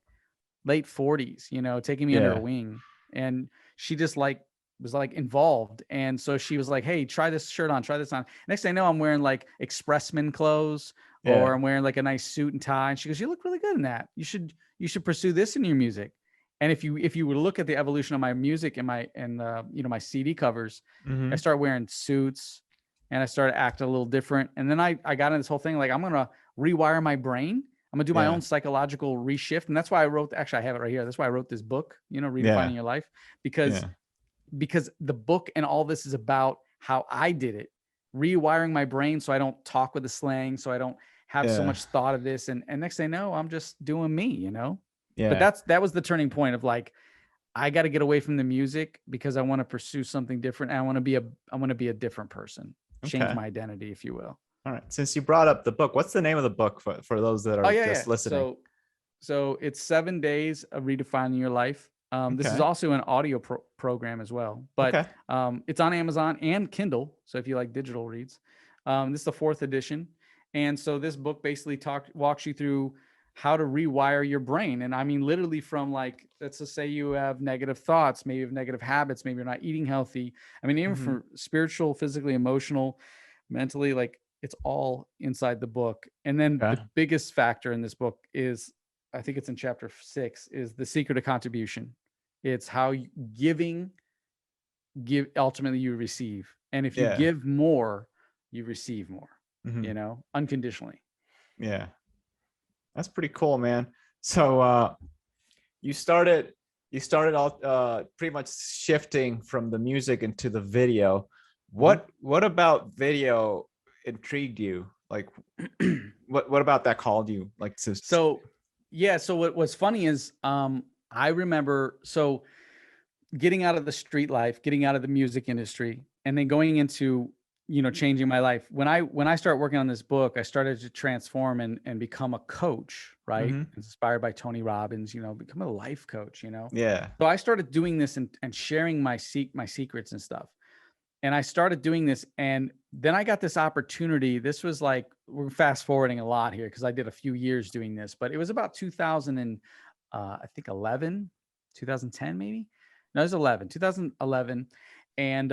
Speaker 2: late 40s, taking me under her wing. And she just like was like involved. And so she was like, hey, try this shirt on, try this on. Next thing I know, I'm wearing like expressman clothes, or I'm wearing like a nice suit and tie. And she goes, you look really good in that. You should pursue this in your music. And if you would look at the evolution of my music and my CD covers, I started wearing suits, and I started acting a little different. And then I got into this whole thing, like, I'm going to rewire my brain. I'm going to do my own psychological reshift. And that's why I wrote, actually, I have it right here. That's why I wrote this book, Redefining Your Life, because the book and all this is about how I did it, rewiring my brain so I don't talk with the slang, so I don't have so much thought of this. And next thing I know, I'm just doing me, But that was the turning point of like, I got to get away from the music because I want to pursue something different. And I want to be a different person. Change my identity, if you will.
Speaker 1: All right. Since you brought up the book, what's the name of the book for those that are just listening?
Speaker 2: So it's 7 Days of Redefining Your Life. This is also an audio program as well, but it's on Amazon and Kindle. So if you like digital reads, this is the 4th edition. And so this book basically walks you through how to rewire your brain. And I mean, literally from like, let's just say you have negative thoughts, maybe you have negative habits, maybe you're not eating healthy. I mean, even for spiritual, physically, emotional, mentally, like it's all inside the book. And then the biggest factor in this book is, I think it's in chapter 6, is the secret of contribution. It's how ultimately you receive. And if you give more, you receive more, unconditionally.
Speaker 1: Yeah. That's pretty cool, man. So you started all pretty much shifting from the music into the video. What about video intrigued you? Like what about that called you like to?
Speaker 2: So what was funny is I remember getting out of the street life, getting out of the music industry, and then going into changing my life. When I started working on this book, I started to transform and become a coach, right? Inspired by Tony Robbins, become a life coach,
Speaker 1: Yeah.
Speaker 2: So I started doing this and sharing my secrets and stuff. And I started doing this, and then I got this opportunity. This was like, we're fast forwarding a lot here because I did a few years doing this, but it was about 2000 and I think 11, 2010 maybe. No, it was 2011. And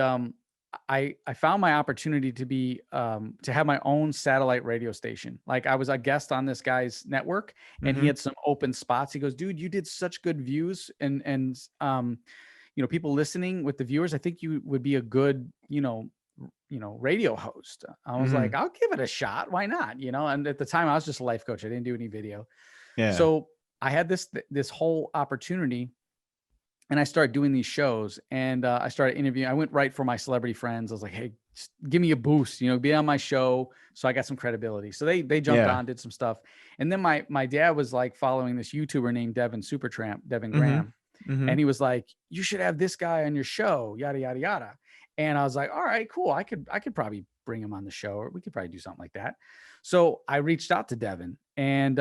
Speaker 2: I found my opportunity to be to have my own satellite radio station. Like, I was a guest on this guy's network, and he had some open spots. He goes, "Dude, you did such good views and people listening with the viewers. I think you would be a good, radio host." I was like, "I'll give it a shot. Why not?" And at the time I was just a life coach. I didn't do any video.
Speaker 1: Yeah.
Speaker 2: So I had this whole opportunity, and I started doing these shows, and I started interviewing. I went right for my celebrity friends. I was like, "Hey, just give me a boost, be on my show." So I got some credibility. So they jumped on, did some stuff. And then my dad was like following this YouTuber named Devin Graham. And he was like, "You should have this guy on your show, yada, yada, yada." And I was like, "All right, cool. I could probably bring him on the show, or we could probably do something like that." So I reached out to Devin, and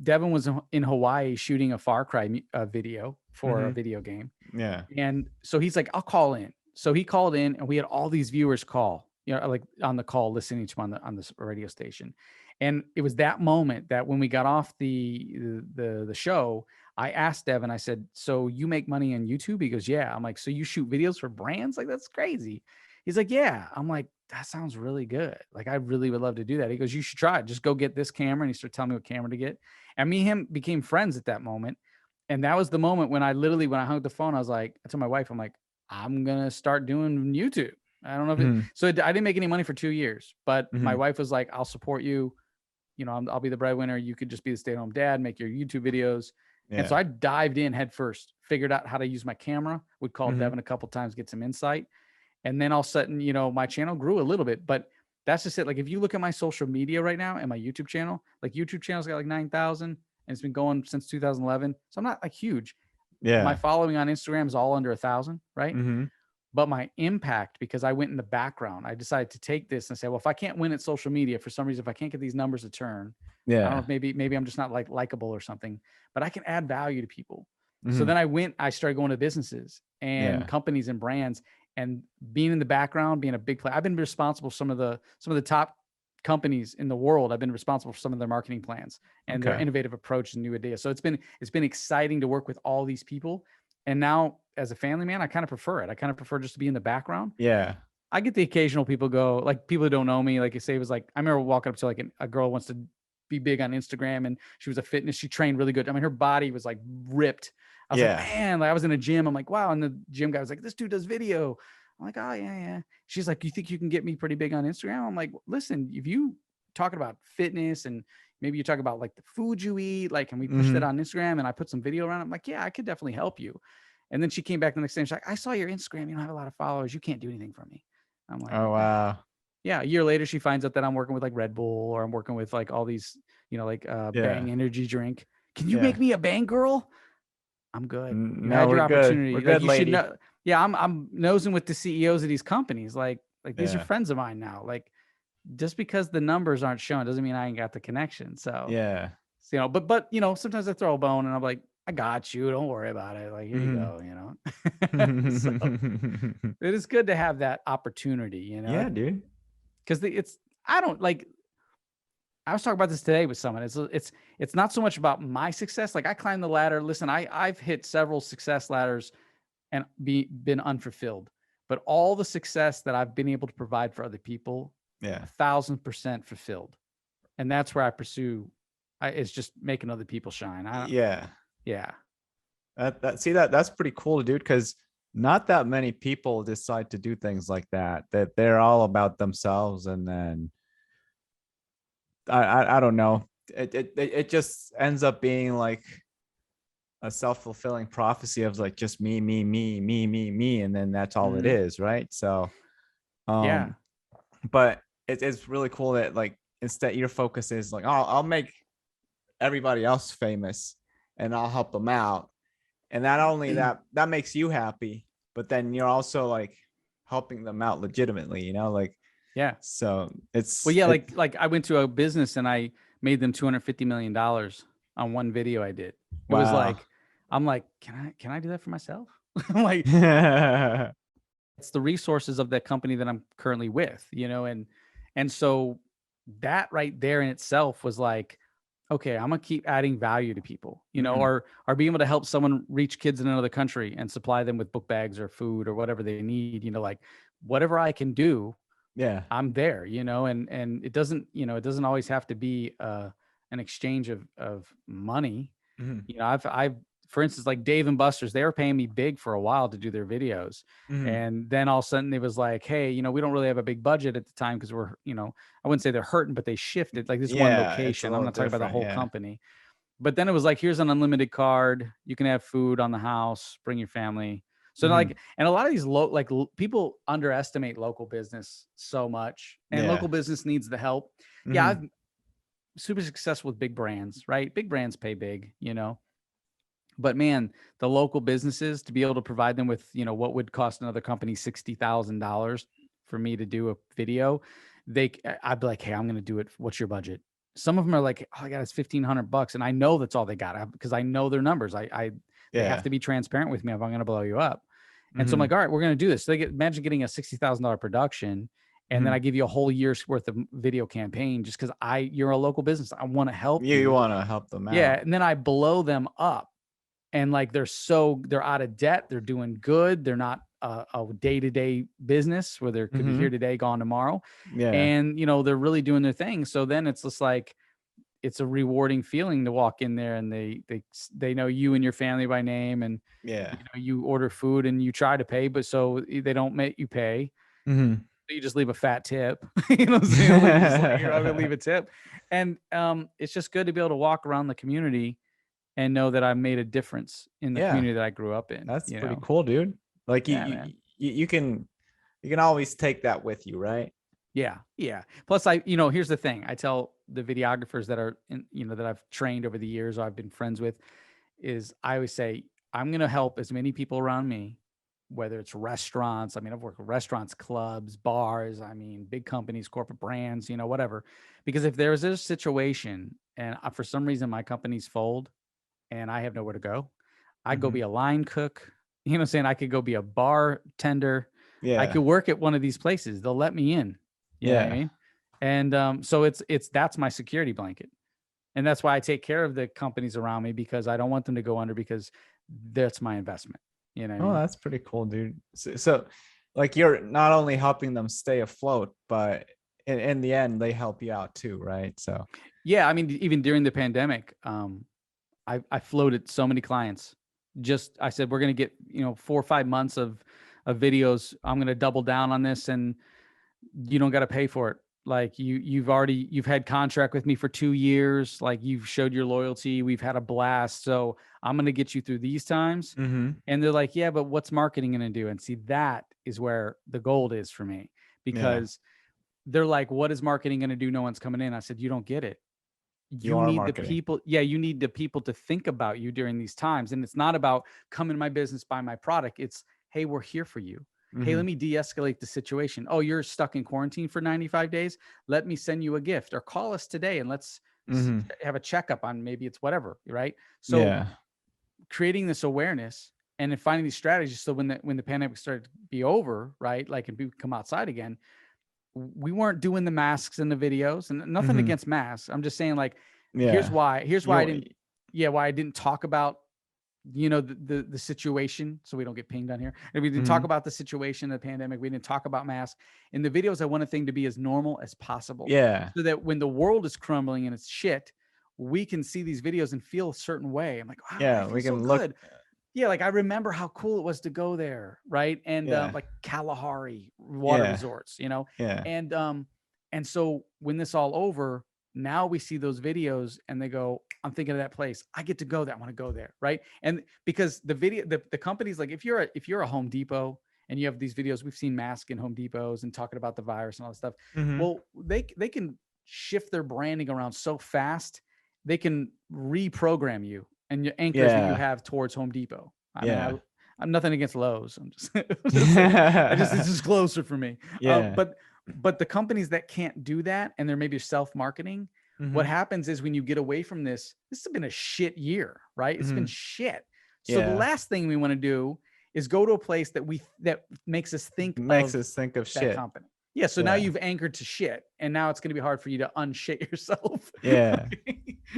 Speaker 2: Devin was in Hawaii shooting a Far Cry video for a video game.
Speaker 1: Yeah.
Speaker 2: And so he's like, "I'll call in." So he called in, and we had all these viewers call, like on the call, listening to him on this radio station. And it was that moment that when we got off the show, I asked Devin, I said, "So you make money on YouTube?" He goes, "Yeah." I'm like, "So you shoot videos for brands? Like, that's crazy." He's like, "Yeah." I'm like, "That sounds really good. Like, I really would love to do that." He goes, "You should try it. Just go get this camera." And he started telling me what camera to get. And me and him became friends at that moment. And that was the moment when I hung up the phone, I was like, I told my wife, I'm like, "I'm going to start doing YouTube." I don't know if so I didn't make any money for 2 years, but my wife was like, "I'll support you. I'll be the breadwinner. You could just be the stay-at-home dad, make your YouTube videos." Yeah. And so I dived in head first, figured out how to use my camera, would call Devin a couple times, get some insight. And then all of a sudden, my channel grew a little bit, but that's just it. Like, if you look at my social media right now and my YouTube channel, like YouTube channel's got like 9,000, and it's been going since 2011. So I'm not like huge. Yeah. My following on Instagram is all under 1,000, right? But my impact, because I went in the background, I decided to take this and say, well, if I can't win at social media for some reason, if I can't get these numbers to turn, I don't know if maybe I'm just not like likable or something, but I can add value to people. So then I started going to businesses and companies and brands, and being in the background, being a big player. I've been responsible for some of the top companies in the world. I've been responsible for some of their marketing plans and their innovative approach and new ideas. So it's been exciting to work with all these people. And now, as a family man, I kind of prefer it. I kind of prefer just to be in the background. Yeah. I get the occasional people go, like people who don't know me, like you say, it was like, I remember walking up to like a girl wants to be big on Instagram, and she was she trained really good. I mean, her body was like ripped. I was like, man, like I was in a gym. I'm like, wow. And the gym guy was like, "This dude does video." I'm like, "Oh yeah. She's like, "You think you can get me pretty big on Instagram?" I'm like, "Listen, if you talking about fitness and maybe you talk about like the food you eat, like, can we push that on Instagram?" And I put some video around it. I'm like, "Yeah, I could definitely help you." And then she came back the next day and she's like, "I saw your Instagram. You don't have a lot of followers. You can't do anything for me." I'm like,
Speaker 1: "Oh, wow."
Speaker 2: Yeah. A year later, she finds out that I'm working with like Red Bull, or I'm working with like all these, Bang energy drink. "Can you make me a Bang girl?" I'm good. You had your opportunity.
Speaker 1: We're good,
Speaker 2: you
Speaker 1: lady.
Speaker 2: should know. Yeah. I'm nosing with the CEOs of these companies. Like these are friends of mine now. Like, just because the numbers aren't showing doesn't mean I ain't got the connection. So, but sometimes I throw a bone and I'm like, "I got you. Don't worry about it. Like, here you go." So it is good to have that opportunity,
Speaker 1: Yeah, dude.
Speaker 2: Because I was talking about this today with someone. It's not so much about my success. Like, I climbed the ladder. Listen, I've hit several success ladders and been unfulfilled, but all the success that I've been able to provide for other people, 1,000% fulfilled. And that's where I pursue. It's just making other people shine.
Speaker 1: Yeah. That's pretty cool, dude. Because not that many people decide to do things like that. That they're all about themselves, and then I don't know. It just ends up being like a self-fulfilling prophecy of like just me, and then that's all it is, right? So, but it's really cool that like instead your focus is like, "Oh, I'll make everybody else famous and I'll help them out," and not only that makes you happy, but then you're also like helping them out legitimately, like.
Speaker 2: Yeah.
Speaker 1: So it's
Speaker 2: like I went to a business and I made them $250 million on one video I did. It was like, I'm like, can I do that for myself? I'm like, it's the resources of the company that I'm currently with, and so that right there in itself was like, okay, I'm gonna keep adding value to people, or being able to help someone reach kids in another country and supply them with book bags or food or whatever they need, like whatever I can do, I'm there, and it doesn't always have to be an exchange of money. I've for instance, like Dave and Buster's, they were paying me big for a while to do their videos. And then all of a sudden it was like, hey, we don't really have a big budget at the time because we're, I wouldn't say they're hurting, but they shifted like this one location. I'm not talking about the whole company. But then it was like, here's an unlimited card. You can have food on the house, bring your family. So like, and a lot of these people underestimate local business so much, and local business needs the help. Yeah. I've super successful with big brands, right? Big brands pay big, but man, the local businesses, to be able to provide them with, what would cost another company $60,000 for me to do a video, I'd be like, hey, I'm going to do it. What's your budget? Some of them are like, oh, I got it's $1,500, and I know that's all they got because I know their numbers. They have to be transparent with me if I'm going to blow you up. And so I'm like, all right, we're going to do this. So imagine getting a $60,000 production, and then I give you a whole year's worth of video campaign just because you're a local business. I want to help you.
Speaker 1: You want to help them out.
Speaker 2: Yeah. And then I blow them up, and like, they're out of debt. They're doing good. They're not a day-to-day business where they could be here today, gone tomorrow.
Speaker 1: Yeah.
Speaker 2: And, they're really doing their thing. So then it's just like, it's a rewarding feeling to walk in there, and they know you and your family by name, and you order food and you try to pay, but so they don't make you pay. You just leave a fat tip, you know what I'm saying? Like, just like, here, I'm gonna leave a tip. And it's just good to be able to walk around the community and know that I made a difference in the community that I grew up in.
Speaker 1: That's pretty cool, dude. Like you can always take that with you, right?
Speaker 2: Yeah. Yeah. Plus here's the thing. I tell the videographers that are that I've trained over the years, or I've been friends with, is I always say, I'm going to help as many people around me, whether it's restaurants. I mean, I've worked with restaurants, clubs, bars, big companies, corporate brands, whatever. Because if there's a situation and for some reason my companies fold and I have nowhere to go, I'd go be a line cook. You know what I'm saying? I could go be a bartender.
Speaker 1: Yeah.
Speaker 2: I could work at one of these places. They'll let me in. You know what I mean? And so that's my security blanket. And that's why I take care of the companies around me, because I don't want them to go under, because that's my investment. You know what I mean?
Speaker 1: That's pretty cool, dude. So like, you're not only helping them stay afloat, but in the end, they help you out too, right? So
Speaker 2: yeah, even during the pandemic, I floated so many clients. I said, we're going to get 4 or 5 months of videos. I'm going to double down on this, and you don't got to pay for it. Like you've had contract with me for 2 years. Like, you've showed your loyalty. We've had a blast. So I'm going to get you through these times. And they're like, yeah, but what's marketing going to do? And see, that is where the gold is for me, because they're like, what is marketing going to do? No one's coming in. I said, you don't get it. You need marketing. The people. Yeah. You need the people to think about you during these times. And it's not about come in my business, buy my product. It's, hey, we're here for you. Hey, let me de-escalate the situation. Oh, you're stuck in quarantine for 95 days. Let me send you a gift, or call us today and let's have a checkup on, maybe it's whatever, right? So creating this awareness and then finding these strategies. So when the pandemic started to be over, right? Like, and people come outside again, we weren't doing the masks and the videos, and nothing against masks. I'm just saying, like, here's why I didn't talk about the situation, so we don't get pinged on here. And we didn't talk about the situation of the pandemic. We didn't talk about masks. In the videos, I want thing to be as normal as possible.
Speaker 1: Yeah.
Speaker 2: So that when the world is crumbling and it's shit, we can see these videos and feel a certain way. I'm like, wow, we can look good. Yeah, like, I remember how cool it was to go there, right? And like Kalahari water resorts, and so when this all over, now we see those videos and they go, I'm thinking of that place. I get to go there. I want to go there. Right. And because the companies, like, if you're a Home Depot and you have these videos, we've seen masks in Home Depots and talking about the virus and all that stuff. Well, they can shift their branding around so fast. They can reprogram you and your anchors that you have towards Home Depot. I mean, I'm nothing against Lowe's. I'm just, it's just closer for me. But the companies that can't do that, and they're maybe self-marketing, what happens is when you get away from this has been a shit year, right? It's been shit. So the last thing we want to do is go to a place that makes us think of
Speaker 1: that
Speaker 2: shit company. Yeah. So now you've anchored to shit, and now it's going to be hard for you to unshit yourself.
Speaker 1: Yeah.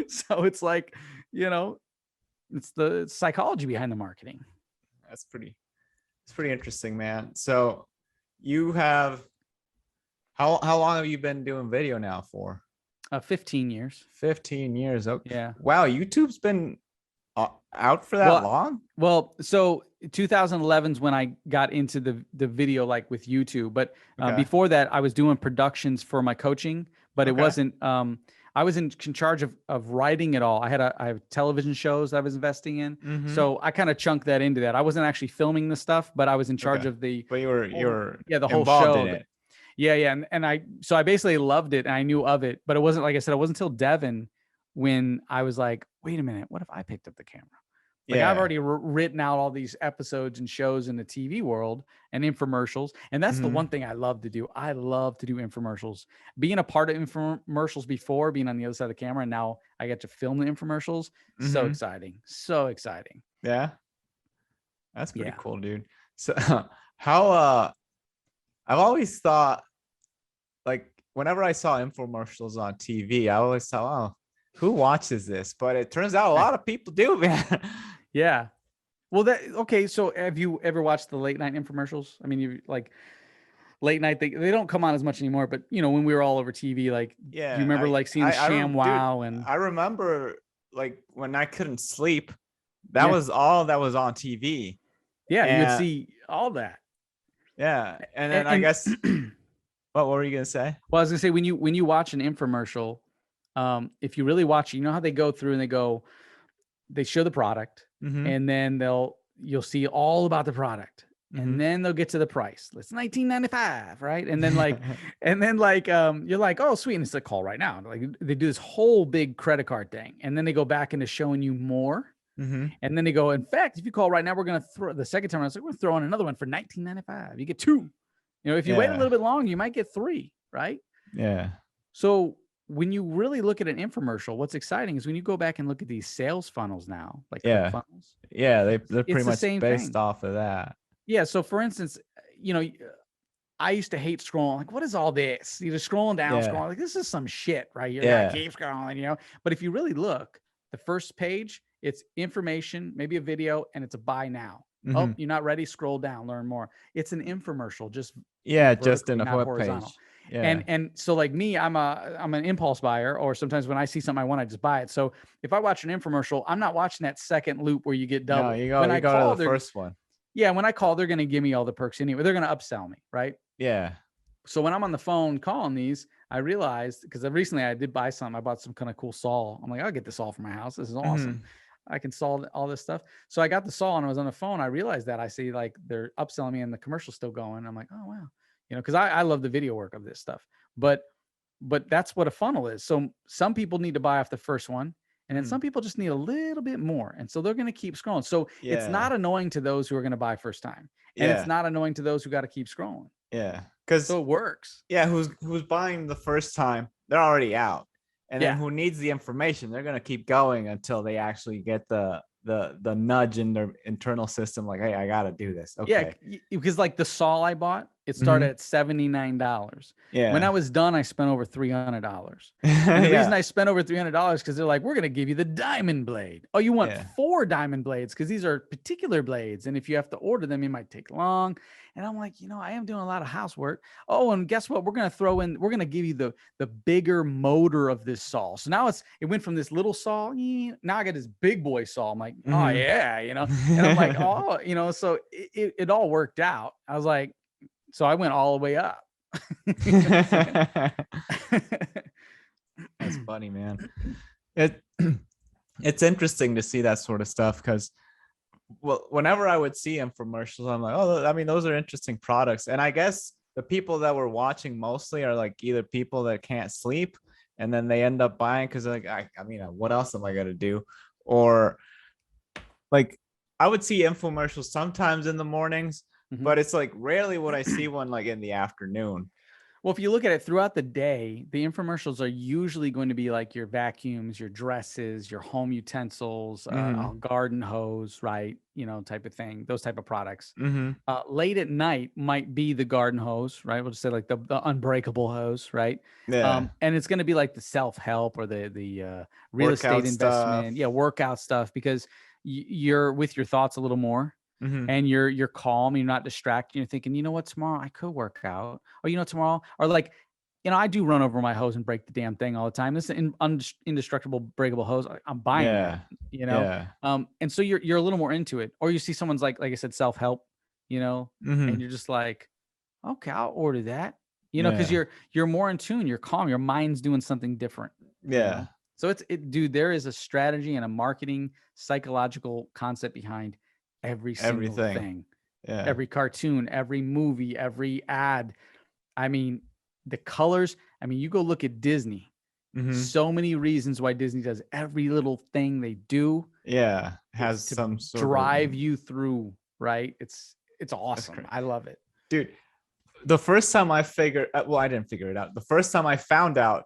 Speaker 2: So it's like, it's the psychology behind the marketing.
Speaker 1: It's pretty interesting, man. So you have, how long have you been doing video now for?
Speaker 2: 15 years.
Speaker 1: 15 years. Okay.
Speaker 2: Yeah.
Speaker 1: Wow. YouTube's been out for that long?
Speaker 2: Well, so 2011 is when I got into the video, like with YouTube. But before that, I was doing productions for my coaching, but it wasn't, I was in charge of writing it all. I have television shows that I was investing in. So I kind of chunked that into that. I wasn't actually filming the stuff, but I was in charge of the,
Speaker 1: but you were
Speaker 2: the whole
Speaker 1: involved
Speaker 2: show.
Speaker 1: In it.
Speaker 2: Yeah. And I basically loved it and I knew of it, but it wasn't, like I said, it wasn't until Devin when I was like, wait a minute, what if I picked up the camera? Like I've already written out all these episodes and shows in the TV world and infomercials. And that's the one thing I love to do. I love to do infomercials. Being a part of infomercials before, being on the other side of the camera, and now I get to film the infomercials. So exciting. So exciting.
Speaker 1: Yeah. That's pretty cool, dude. So how I've always thought, like, whenever I saw infomercials on TV, I always thought, oh, who watches this? But it turns out a lot of people do, man.
Speaker 2: Yeah. Well, okay. So have you ever watched the late night infomercials? I mean, you like late night, they don't come on as much anymore, but when we were all over TV, like, you remember like seeing ShamWow and
Speaker 1: I remember like when I couldn't sleep, that was all that was on TV.
Speaker 2: Yeah. You would see all that.
Speaker 1: Yeah. And then I guess, what were you going to say?
Speaker 2: Well, I was going to say, when you watch an infomercial, if you really watch it, you know how they go through and they show the product and then you'll see all about the product and then they'll get to the price. It's $19.95, right? And then you're like, oh, sweet. And it's a call right now. Like they do this whole big credit card thing. And then they go back into showing you more. And then they go, in fact, if you call right now, we're going to throw the second time. I was like, we're throwing another one for $19.95. You get two. If you wait a little bit longer, you might get three, right?
Speaker 1: Yeah.
Speaker 2: So when you really look at an infomercial, what's exciting is when you go back and look at these sales funnels now, like funnels.
Speaker 1: Yeah, they're pretty much based off of that.
Speaker 2: Yeah. So for instance, I used to hate scrolling. Like, what is all this? You're just scrolling down, scrolling. Like, this is some shit, right? You're gonna keep scrolling, But if you really look, the first page, it's information, maybe a video, and it's a buy now. Oh, you're not ready? Scroll down, learn more. It's an infomercial, just
Speaker 1: in a web page.
Speaker 2: Yeah. And so like me, I'm an impulse buyer, or sometimes when I see something I want, I just buy it. So if I watch an infomercial, I'm not watching that second loop where you get double.
Speaker 1: No, you go to the first one.
Speaker 2: Yeah, when I call, they're going to give me all the perks anyway. They're going to upsell me, right?
Speaker 1: Yeah.
Speaker 2: So when I'm on the phone calling these, I realized, because recently I did buy something. I bought some kind of cool saw. I'm like, I'll get this saw for my house. This is awesome. I can solve all this stuff. So I got the saw and I was on the phone. I realized that I see like they're upselling me and the commercial's still going. I'm like, oh, wow. Because I love the video work of this stuff. But that's what a funnel is. So some people need to buy off the first one. And then some people just need a little bit more. And so they're going to keep scrolling. So it's not annoying to those who are going to buy first time. And it's not annoying to those who got to keep scrolling.
Speaker 1: Yeah.
Speaker 2: So it works.
Speaker 1: Yeah. Who's buying the first time, they're already out. And then who needs the information, they're going to keep going until they actually get the nudge in their internal system. Like, hey, I got to do this. Okay.
Speaker 2: Yeah. Because like the saw I bought, it started at $79.
Speaker 1: Yeah.
Speaker 2: When I was done, I spent over $300. And the reason I spent over $300 because they're like, we're going to give you the diamond blade. Oh, you want 4 diamond blades? Because these are particular blades. And if you have to order them, it might take long. And I'm like, I am doing a lot of housework. Oh, and guess what? We're going to give you the bigger motor of this saw. So now it went from this little saw. Now I got this big boy saw. I'm like, oh yeah, And I'm like, oh, so it all worked out. I was like, so I went all the way up.
Speaker 1: That's funny, man. It's interesting to see that sort of stuff because, well, whenever I would see infomercials, I'm like, oh, I mean, those are interesting products. And I guess the people that we're watching mostly are like either people that can't sleep and then they end up buying because they're like, I mean, what else am I going to do? Or like I would see infomercials sometimes in the mornings, but it's like rarely would I see one like in the afternoon.
Speaker 2: Well, if you look at it throughout the day, the infomercials are usually going to be like your vacuums, your dresses, your home utensils, a garden hose, right? Type of thing, those type of products. Late at night might be the garden hose, right? We'll just say like the unbreakable hose, right?
Speaker 1: Yeah.
Speaker 2: And it's going to be like the self-help or the real
Speaker 1: Workout
Speaker 2: estate investment,
Speaker 1: stuff.
Speaker 2: workout stuff, because you're with your thoughts a little more. And you're calm, you're not distracted. You're thinking, you know what, tomorrow I could work out, or tomorrow, or like, I do run over my hose and break the damn thing all the time. This is an indestructible breakable hose. I'm buying that,
Speaker 1: Yeah.
Speaker 2: And so you're a little more into it. Or you see someone's like I said, self-help, and you're just like, okay, I'll order that, because you're more in tune, you're calm, your mind's doing something different.
Speaker 1: Yeah.
Speaker 2: So dude, there is a strategy and a marketing psychological concept behind every single thing.
Speaker 1: Yeah.
Speaker 2: Every cartoon, every movie, every ad. I mean, the colors. I mean, you go look at Disney. So many reasons why Disney does every little thing they do.
Speaker 1: Yeah. Has some sort
Speaker 2: drive
Speaker 1: of
Speaker 2: you through, right? It's awesome. I love it.
Speaker 1: Dude, the first time I figured, well, I didn't figure it out. The first time I found out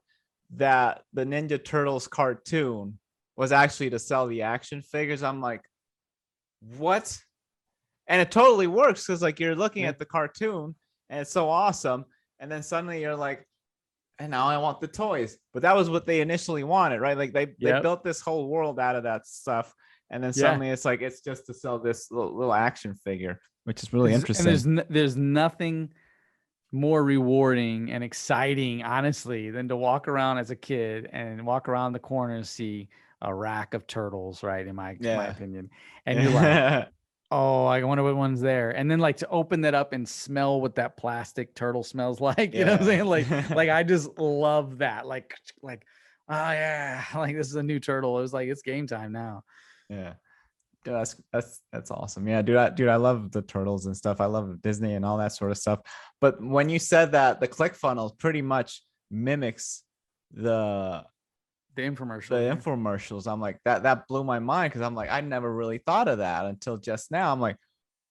Speaker 1: that the Ninja Turtles cartoon was actually to sell the action figures, I'm like, what? And it totally works, because like you're looking at the cartoon and it's so awesome, and then suddenly you're like, and now I want the toys. But that was what they initially wanted, right? Like they built this whole world out of that stuff, and then suddenly it's like it's just to sell this little action figure, which is really interesting.
Speaker 2: And there's nothing more rewarding and exciting, honestly, than to walk around as a kid and walk around the corner and see a rack of turtles, right? In my opinion. And you're like, oh, I wonder what one's there. And then like to open that up and smell what that plastic turtle smells like, you know what I'm saying? Like I just love that. Like, oh yeah, like this is a new turtle. It was like, it's game time now.
Speaker 1: Yeah. Dude, that's awesome. Yeah, dude, I love the turtles and stuff. I love Disney and all that sort of stuff. But when you said that the ClickFunnels pretty much mimics the infomercials, I'm like, that blew my mind, because I'm like, I never really thought of that until just now. I'm like,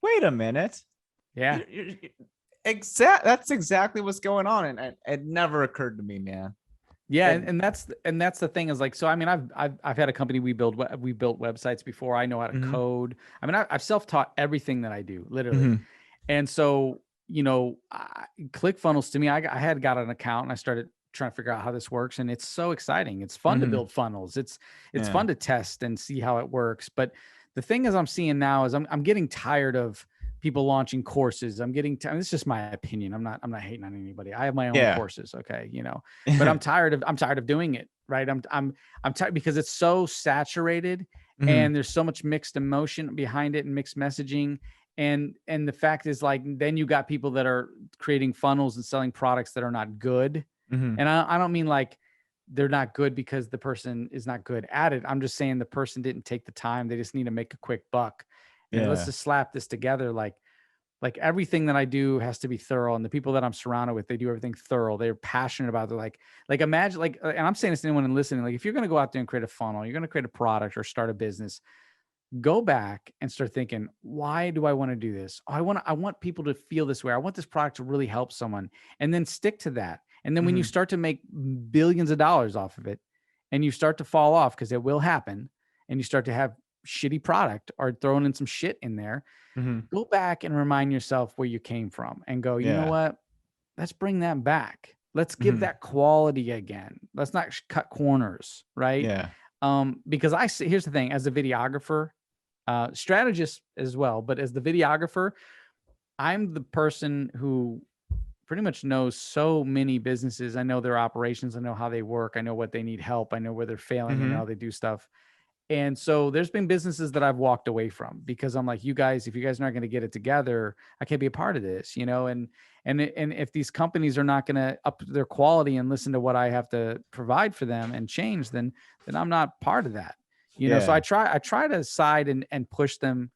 Speaker 1: wait a minute.
Speaker 2: Yeah.
Speaker 1: That's exactly what's going on, and it never occurred to me, man.
Speaker 2: Yeah, and that's the thing is like, so I mean, I've had a company, we built websites before. I know how to code. I mean, I've self-taught everything that I do, literally. And so, ClickFunnels, to me, I had got an account and I started trying to figure out how this works, and it's so exciting. It's fun to build funnels. It's fun to test and see how it works. But the thing is, I'm seeing now is I'm getting tired of people launching courses. I'm getting it's just my opinion. I'm not hating on anybody. I have my own courses, okay, but I'm tired of doing it, right? I'm tired because it's so saturated and there's so much mixed emotion behind it and mixed messaging. And the fact is, like, then you got people that are creating funnels and selling products that are not good. And I don't mean like they're not good because the person is not good at it. I'm just saying the person didn't take the time. They just need to make a quick buck. And let's just slap this together. Like everything that I do has to be thorough. And the people that I'm surrounded with, they do everything thorough. They're passionate about it. Like imagine, like, and I'm saying this to anyone listening, like if you're going to go out there and create a funnel, you're going to create a product or start a business, go back and start thinking, why do I want to do this? I want people to feel this way. I want this product to really help someone, and then stick to that. And then when you start to make billions of dollars off of it and you start to fall off, because it will happen, and you start to have shitty product or throwing in some shit in there, go back and remind yourself where you came from and go, you know what? Let's bring that back. Let's give that quality again. Let's not cut corners, right?
Speaker 1: Yeah.
Speaker 2: Because here's the thing, as a videographer, strategist as well, but as the videographer, I'm the person who pretty much knows so many businesses. I know their operations. I know how they work. I know what they need help. I know where they're failing and how they do stuff. And so there's been businesses that I've walked away from because I'm like, you guys, if you guys are not going to get it together, I can't be a part of this, and if these companies are not going to up their quality and listen to what I have to provide for them and change, then I'm not part of that, So I try to side and push them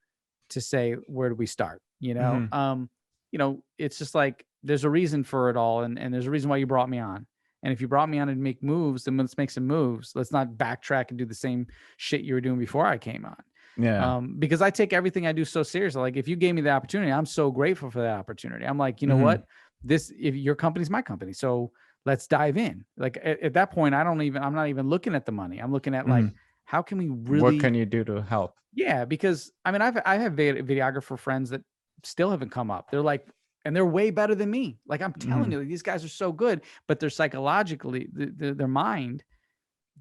Speaker 2: to say, where do we start? It's just like, there's a reason for it all. And there's a reason why you brought me on. And if you brought me on to make moves, then let's make some moves. Let's not backtrack and do the same shit you were doing before I came on.
Speaker 1: Yeah.
Speaker 2: Because I take everything I do so seriously. Like, if you gave me the opportunity, I'm so grateful for that opportunity. I'm like, you know what? if your company's my company, so let's dive in. Like at that point, I'm not even looking at the money. I'm looking at like, how can we really,
Speaker 1: what can you do to help?
Speaker 2: Yeah, because I mean, I have videographer friends that still haven't come up. They're like, and they're way better than me. Like I'm telling you, these guys are so good, but they're psychologically, their mind,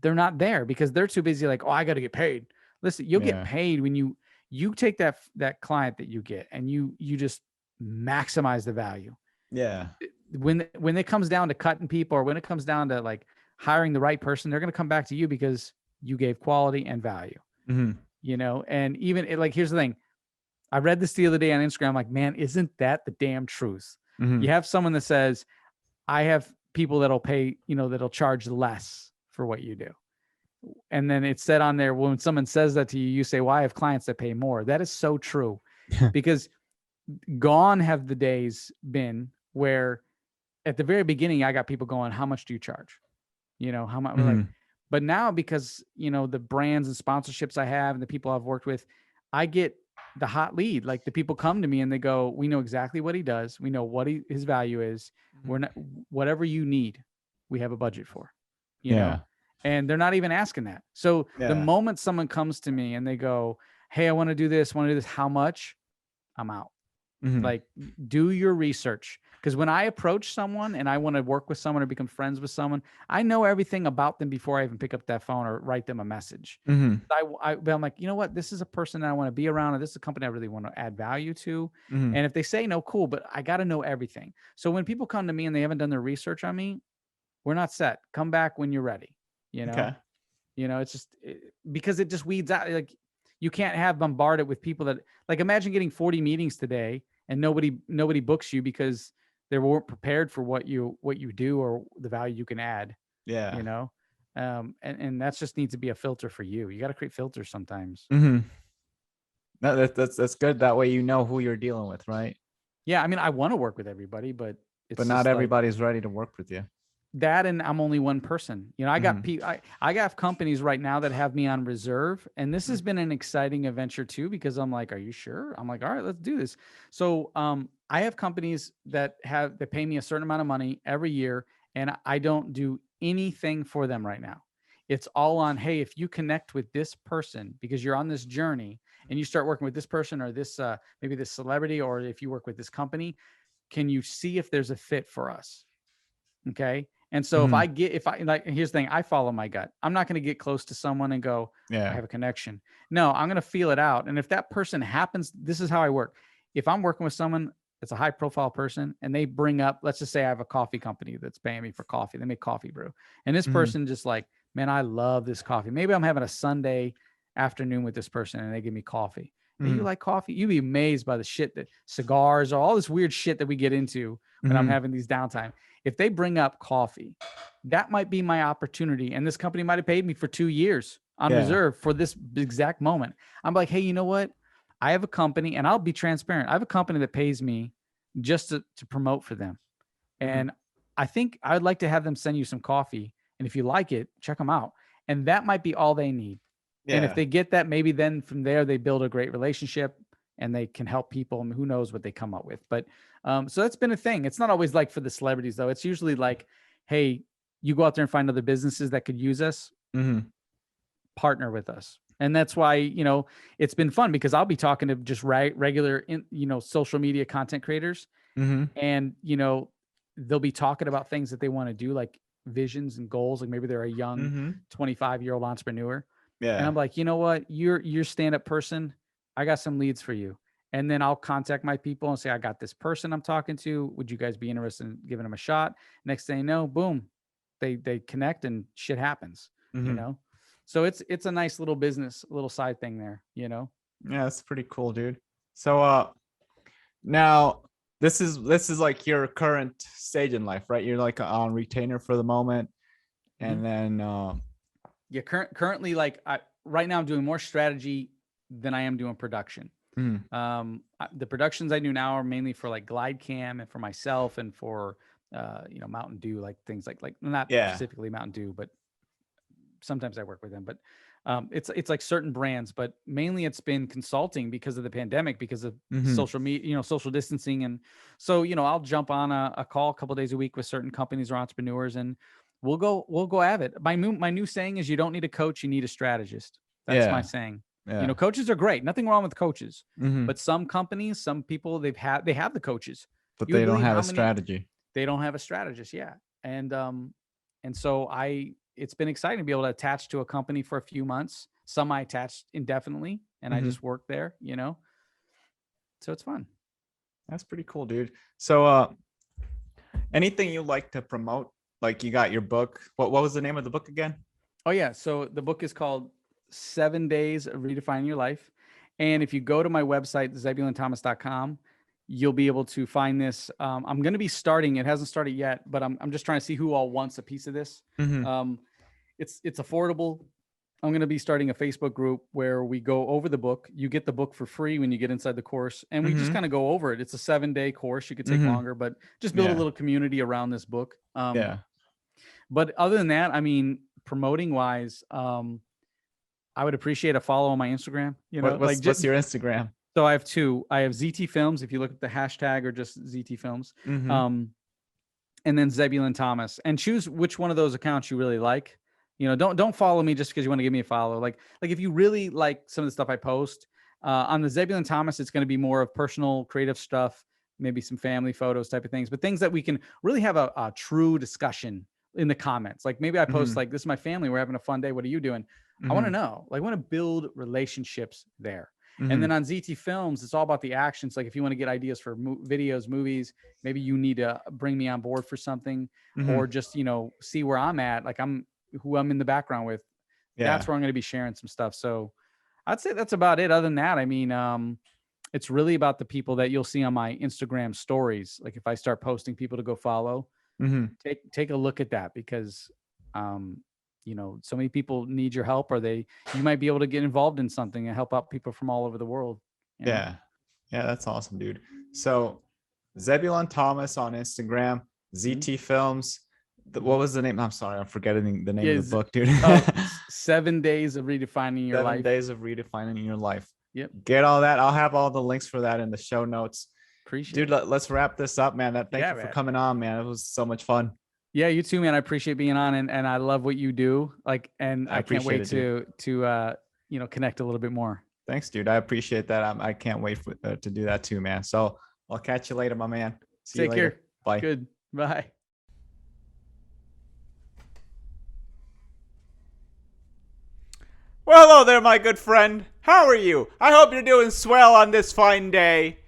Speaker 2: they're not there because they're too busy. Like, oh, I got to get paid. Listen, you'll get paid when you take that client that you get and you just maximize the value.
Speaker 1: Yeah.
Speaker 2: When it comes down to cutting people, or when it comes down to like hiring the right person, they're going to come back to you because you gave quality and value. You know, and even like, here's the thing. I read this the other day on Instagram. I'm like, man, isn't that the damn truth? You have someone that says, I have people that'll pay, that'll charge less for what you do. And then it said on there, when someone says that to you, you say, well, I have clients that pay more. That is so true. Because gone have the days been where at the very beginning, I got people going, how much do you charge? How much? Like, but now because, the brands and sponsorships I have and the people I've worked with, I get the hot lead. Like the people come to me and they go, we know exactly what he does. We know what his value is. We're not, whatever you need, we have a budget for, you know, and they're not even asking that. So the moment someone comes to me and they go, hey, I want to do this, how much? I'm out. Like, do your research. Because when I approach someone and I want to work with someone or become friends with someone, I know everything about them before I even pick up that phone or write them a message. I'm like, you know what? This is a person that I want to be around, and this is a company I really want to add value to. And if they say no, cool, but I got to know everything. So when people come to me and they haven't done their research on me, we're not set. Come back when you're ready. It's just because it just weeds out. Like, you can't have bombarded with people that, like, imagine getting 40 meetings today and nobody books you because they weren't prepared for what you do or the value you can add. And that just needs to be a filter for you. You got to create filters sometimes.
Speaker 1: No, that's good. That way you know who you're dealing with, right?
Speaker 2: Yeah, I mean, I want to work with everybody, but
Speaker 1: not everybody's ready to work with you.
Speaker 2: That, and I'm only one person. I got I got companies right now that have me on reserve, and this has been an exciting adventure too, because I'm like, are you sure? I'm like, all right, let's do this. So I have companies that pay me a certain amount of money every year, and I don't do anything for them right now. It's all on, hey, if you connect with this person because you're on this journey and you start working with this person or this maybe this celebrity, or if you work with this company, can you see if there's a fit for us? Okay. And so if I here's the thing, I follow my gut. I'm not going to get close to someone and go, I have a connection. No, I'm going to feel it out. And if that person happens, this is how I work. If I'm working with someone that's a high profile person and they bring up, let's just say I have a coffee company that's paying me for coffee. They make coffee brew. And this person just like, man, I love this coffee. Maybe I'm having a Sunday afternoon with this person and they give me coffee. Hey, you like coffee? You'd be amazed by the shit that cigars or all this weird shit that we get into when I'm having these downtime. If they bring up coffee, that might be my opportunity. And this company might have paid me for 2 years on reserve for this exact moment. I'm like, hey, you know what? I have a company, and I'll be transparent. I have a company that pays me just to promote for them. And I think I'd like to have them send you some coffee. And if you like it, check them out. And that might be all they need. And if they get that, maybe then from there, they build a great relationship and they can help people, and who knows what they come up with. But so that's been a thing. It's not always like for the celebrities though. It's usually like, hey, you go out there and find other businesses that could use us, partner with us. And that's why, it's been fun because I'll be talking to just regular, social media content creators, and, they'll be talking about things that they want to do, like visions and goals. Like maybe they're a young 25-year-old entrepreneur. And I'm like, you know what? You're stand-up person. I got some leads for you. And then I'll contact my people and say, I got this person I'm talking to. Would you guys be interested in giving them a shot? Next thing you know, boom, they connect and shit happens, So it's a nice little business, little side thing there, Yeah,
Speaker 1: that's pretty cool, dude. So now this is like your current stage in life, right? You're like on retainer for the moment. And then
Speaker 2: currently, like right now I'm doing more strategy than I am doing production. The productions I do now are mainly for like Glide Cam and for myself and for Mountain Dew, like things like not specifically Mountain Dew, but sometimes I work with them. But It's like certain brands, but mainly it's been consulting because of the pandemic, because of
Speaker 1: Mm-hmm.
Speaker 2: social media, social distancing. And so, I'll jump on a call a couple of days a week with certain companies or entrepreneurs, and we'll go have it. My new saying is, you don't need a coach, you need a strategist. That's my saying.
Speaker 1: Yeah.
Speaker 2: Coaches are great. Nothing wrong with coaches,
Speaker 1: Mm-hmm.
Speaker 2: but some companies, some people, they have the coaches,
Speaker 1: But
Speaker 2: you would
Speaker 1: they don't
Speaker 2: believe
Speaker 1: have
Speaker 2: how
Speaker 1: a
Speaker 2: many
Speaker 1: strategy.
Speaker 2: they don't have a strategist. Yeah. And so it's been exciting to be able to attach to a company for a few months. Some I attached indefinitely, and I
Speaker 1: Mm-hmm.
Speaker 2: just work there, so it's fun.
Speaker 1: That's pretty cool, dude. So anything you like to promote? Like, you got your book. What was the name of the book again?
Speaker 2: Oh yeah. So the book is called 7 Days of Redefining Your Life. And if you go to my website, ZebulunThomas.com, you'll be able to find this. I'm going to be starting. It hasn't started yet, but I'm just trying to see who all wants a piece of this.
Speaker 1: Mm-hmm.
Speaker 2: It's affordable. I'm going to be starting a Facebook group where we go over the book. You get the book for free when you get inside the course, and we just kind of go over it. It's a 7-day course. You could take longer, but just build a little community around this book. But other than that, I mean, promoting wise, I would appreciate a follow on my Instagram.
Speaker 1: What's your Instagram?
Speaker 2: So I have two. I have ZT Films, if you look at the hashtag, or just ZT Films.
Speaker 1: Mm-hmm.
Speaker 2: And then Zebulun Thomas. And choose which one of those accounts you really like. Don't follow me just because you want to give me a follow. Like if you really like some of the stuff I post, on the Zebulun Thomas, it's going to be more of personal, creative stuff, maybe some family photos type of things, but things that we can really have a true discussion in the comments. Like maybe I post like, this is my family, we're having a fun day, what are you doing? I want to know. Like, I want to build relationships there. And then on ZT Films, it's all about the actions. Like, if you want to get ideas for videos, movies, maybe you need to bring me on board for something, or just, see where I'm at. Like, who I'm in the background with. That's where I'm going to be sharing some stuff. So I'd say that's about it. Other than that, I mean, it's really about the people that you'll see on my Instagram stories. Like, if I start posting people to go follow, take a look at that, because, so many people need your help, or you might be able to get involved in something and help out people from all over the world.
Speaker 1: Yeah. That's awesome, dude. So Zebulun Thomas on Instagram, ZT Films. What was the name? I'm sorry, I'm forgetting the name of the book, dude.
Speaker 2: 7 Days of Redefining Your Life.
Speaker 1: 7 Days of Redefining Your Life.
Speaker 2: Yep.
Speaker 1: Get all that. I'll have all the links for that in the show notes.
Speaker 2: Appreciate
Speaker 1: it. Dude, let's wrap this up, man. Thank you for coming on, man. It was so much fun.
Speaker 2: Yeah, you too, man. I appreciate being on, and I love what you do. Like, and I can't wait to connect a little bit more.
Speaker 1: Thanks, dude. I appreciate that. I can't wait to do that too, man. So I'll catch you later, my man. See you later.
Speaker 2: Take care.
Speaker 1: Bye.
Speaker 2: Good. Bye.
Speaker 1: Well, hello there, my good friend. How are you? I hope you're doing swell on this fine day.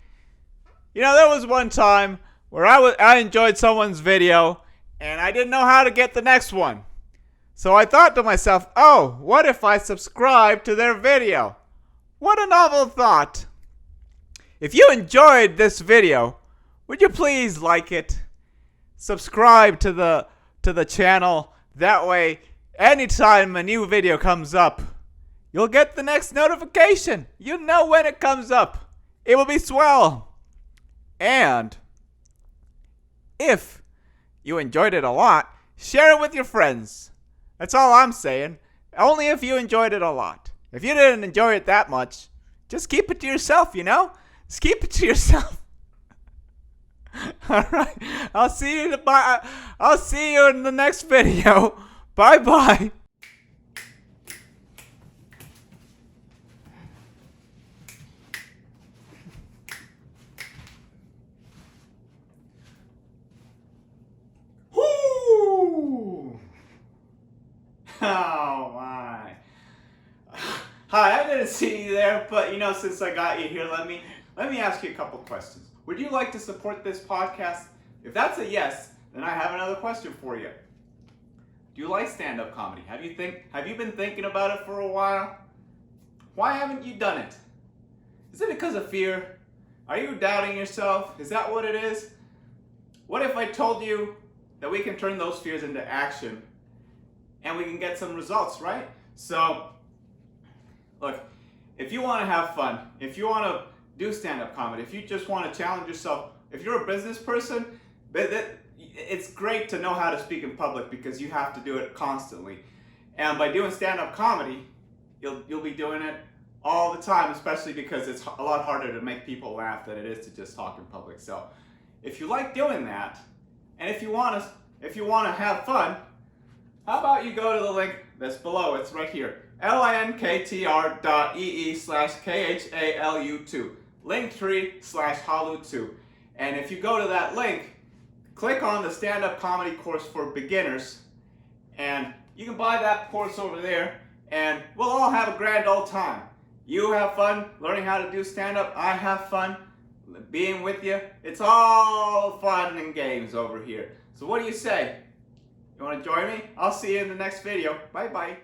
Speaker 1: There was one time where I enjoyed someone's video, and I didn't know how to get the next one. So I thought to myself, oh, what if I subscribe to their video? What a novel thought. If you enjoyed this video, would you please like it? Subscribe to the channel. That way, anytime a new video comes up, you'll get the next notification. You know when it comes up. It will be swell. And if you enjoyed it a lot, share it with your friends. That's all I'm saying. Only if you enjoyed it a lot. If you didn't enjoy it that much, just keep it to yourself, Just keep it to yourself. All right. I'll see you in the next video. Bye-bye. Oh my. Hi, I didn't see you there, but since I got you here, let me ask you a couple questions. Would you like to support this podcast? If that's a yes, then I have another question for you. Do you like stand-up comedy? Have you been thinking about it for a while? Why haven't you done it? Is it because of fear? Are you doubting yourself? Is that what it is? What if I told you that we can turn those fears into action and we can get some results, right? So, look, if you want to have fun, if you want to do stand-up comedy, if you just want to challenge yourself, if you're a business person, it's great to know how to speak in public because you have to do it constantly. And by doing stand-up comedy, you'll be doing it all the time, especially because it's a lot harder to make people laugh than it is to just talk in public. So if you like doing that, and if you want to have fun, how about you go to the link that's below? It's right here, linktr.ee/khalu2, linktree/halu2. And if you go to that link, click on the stand-up comedy course for beginners, and you can buy that course over there, and we'll all have a grand old time. You have fun learning how to do stand-up. I have fun being with you. It's all fun and games over here. So what do you say? You want to join me? I'll see you in the next video. Bye-bye.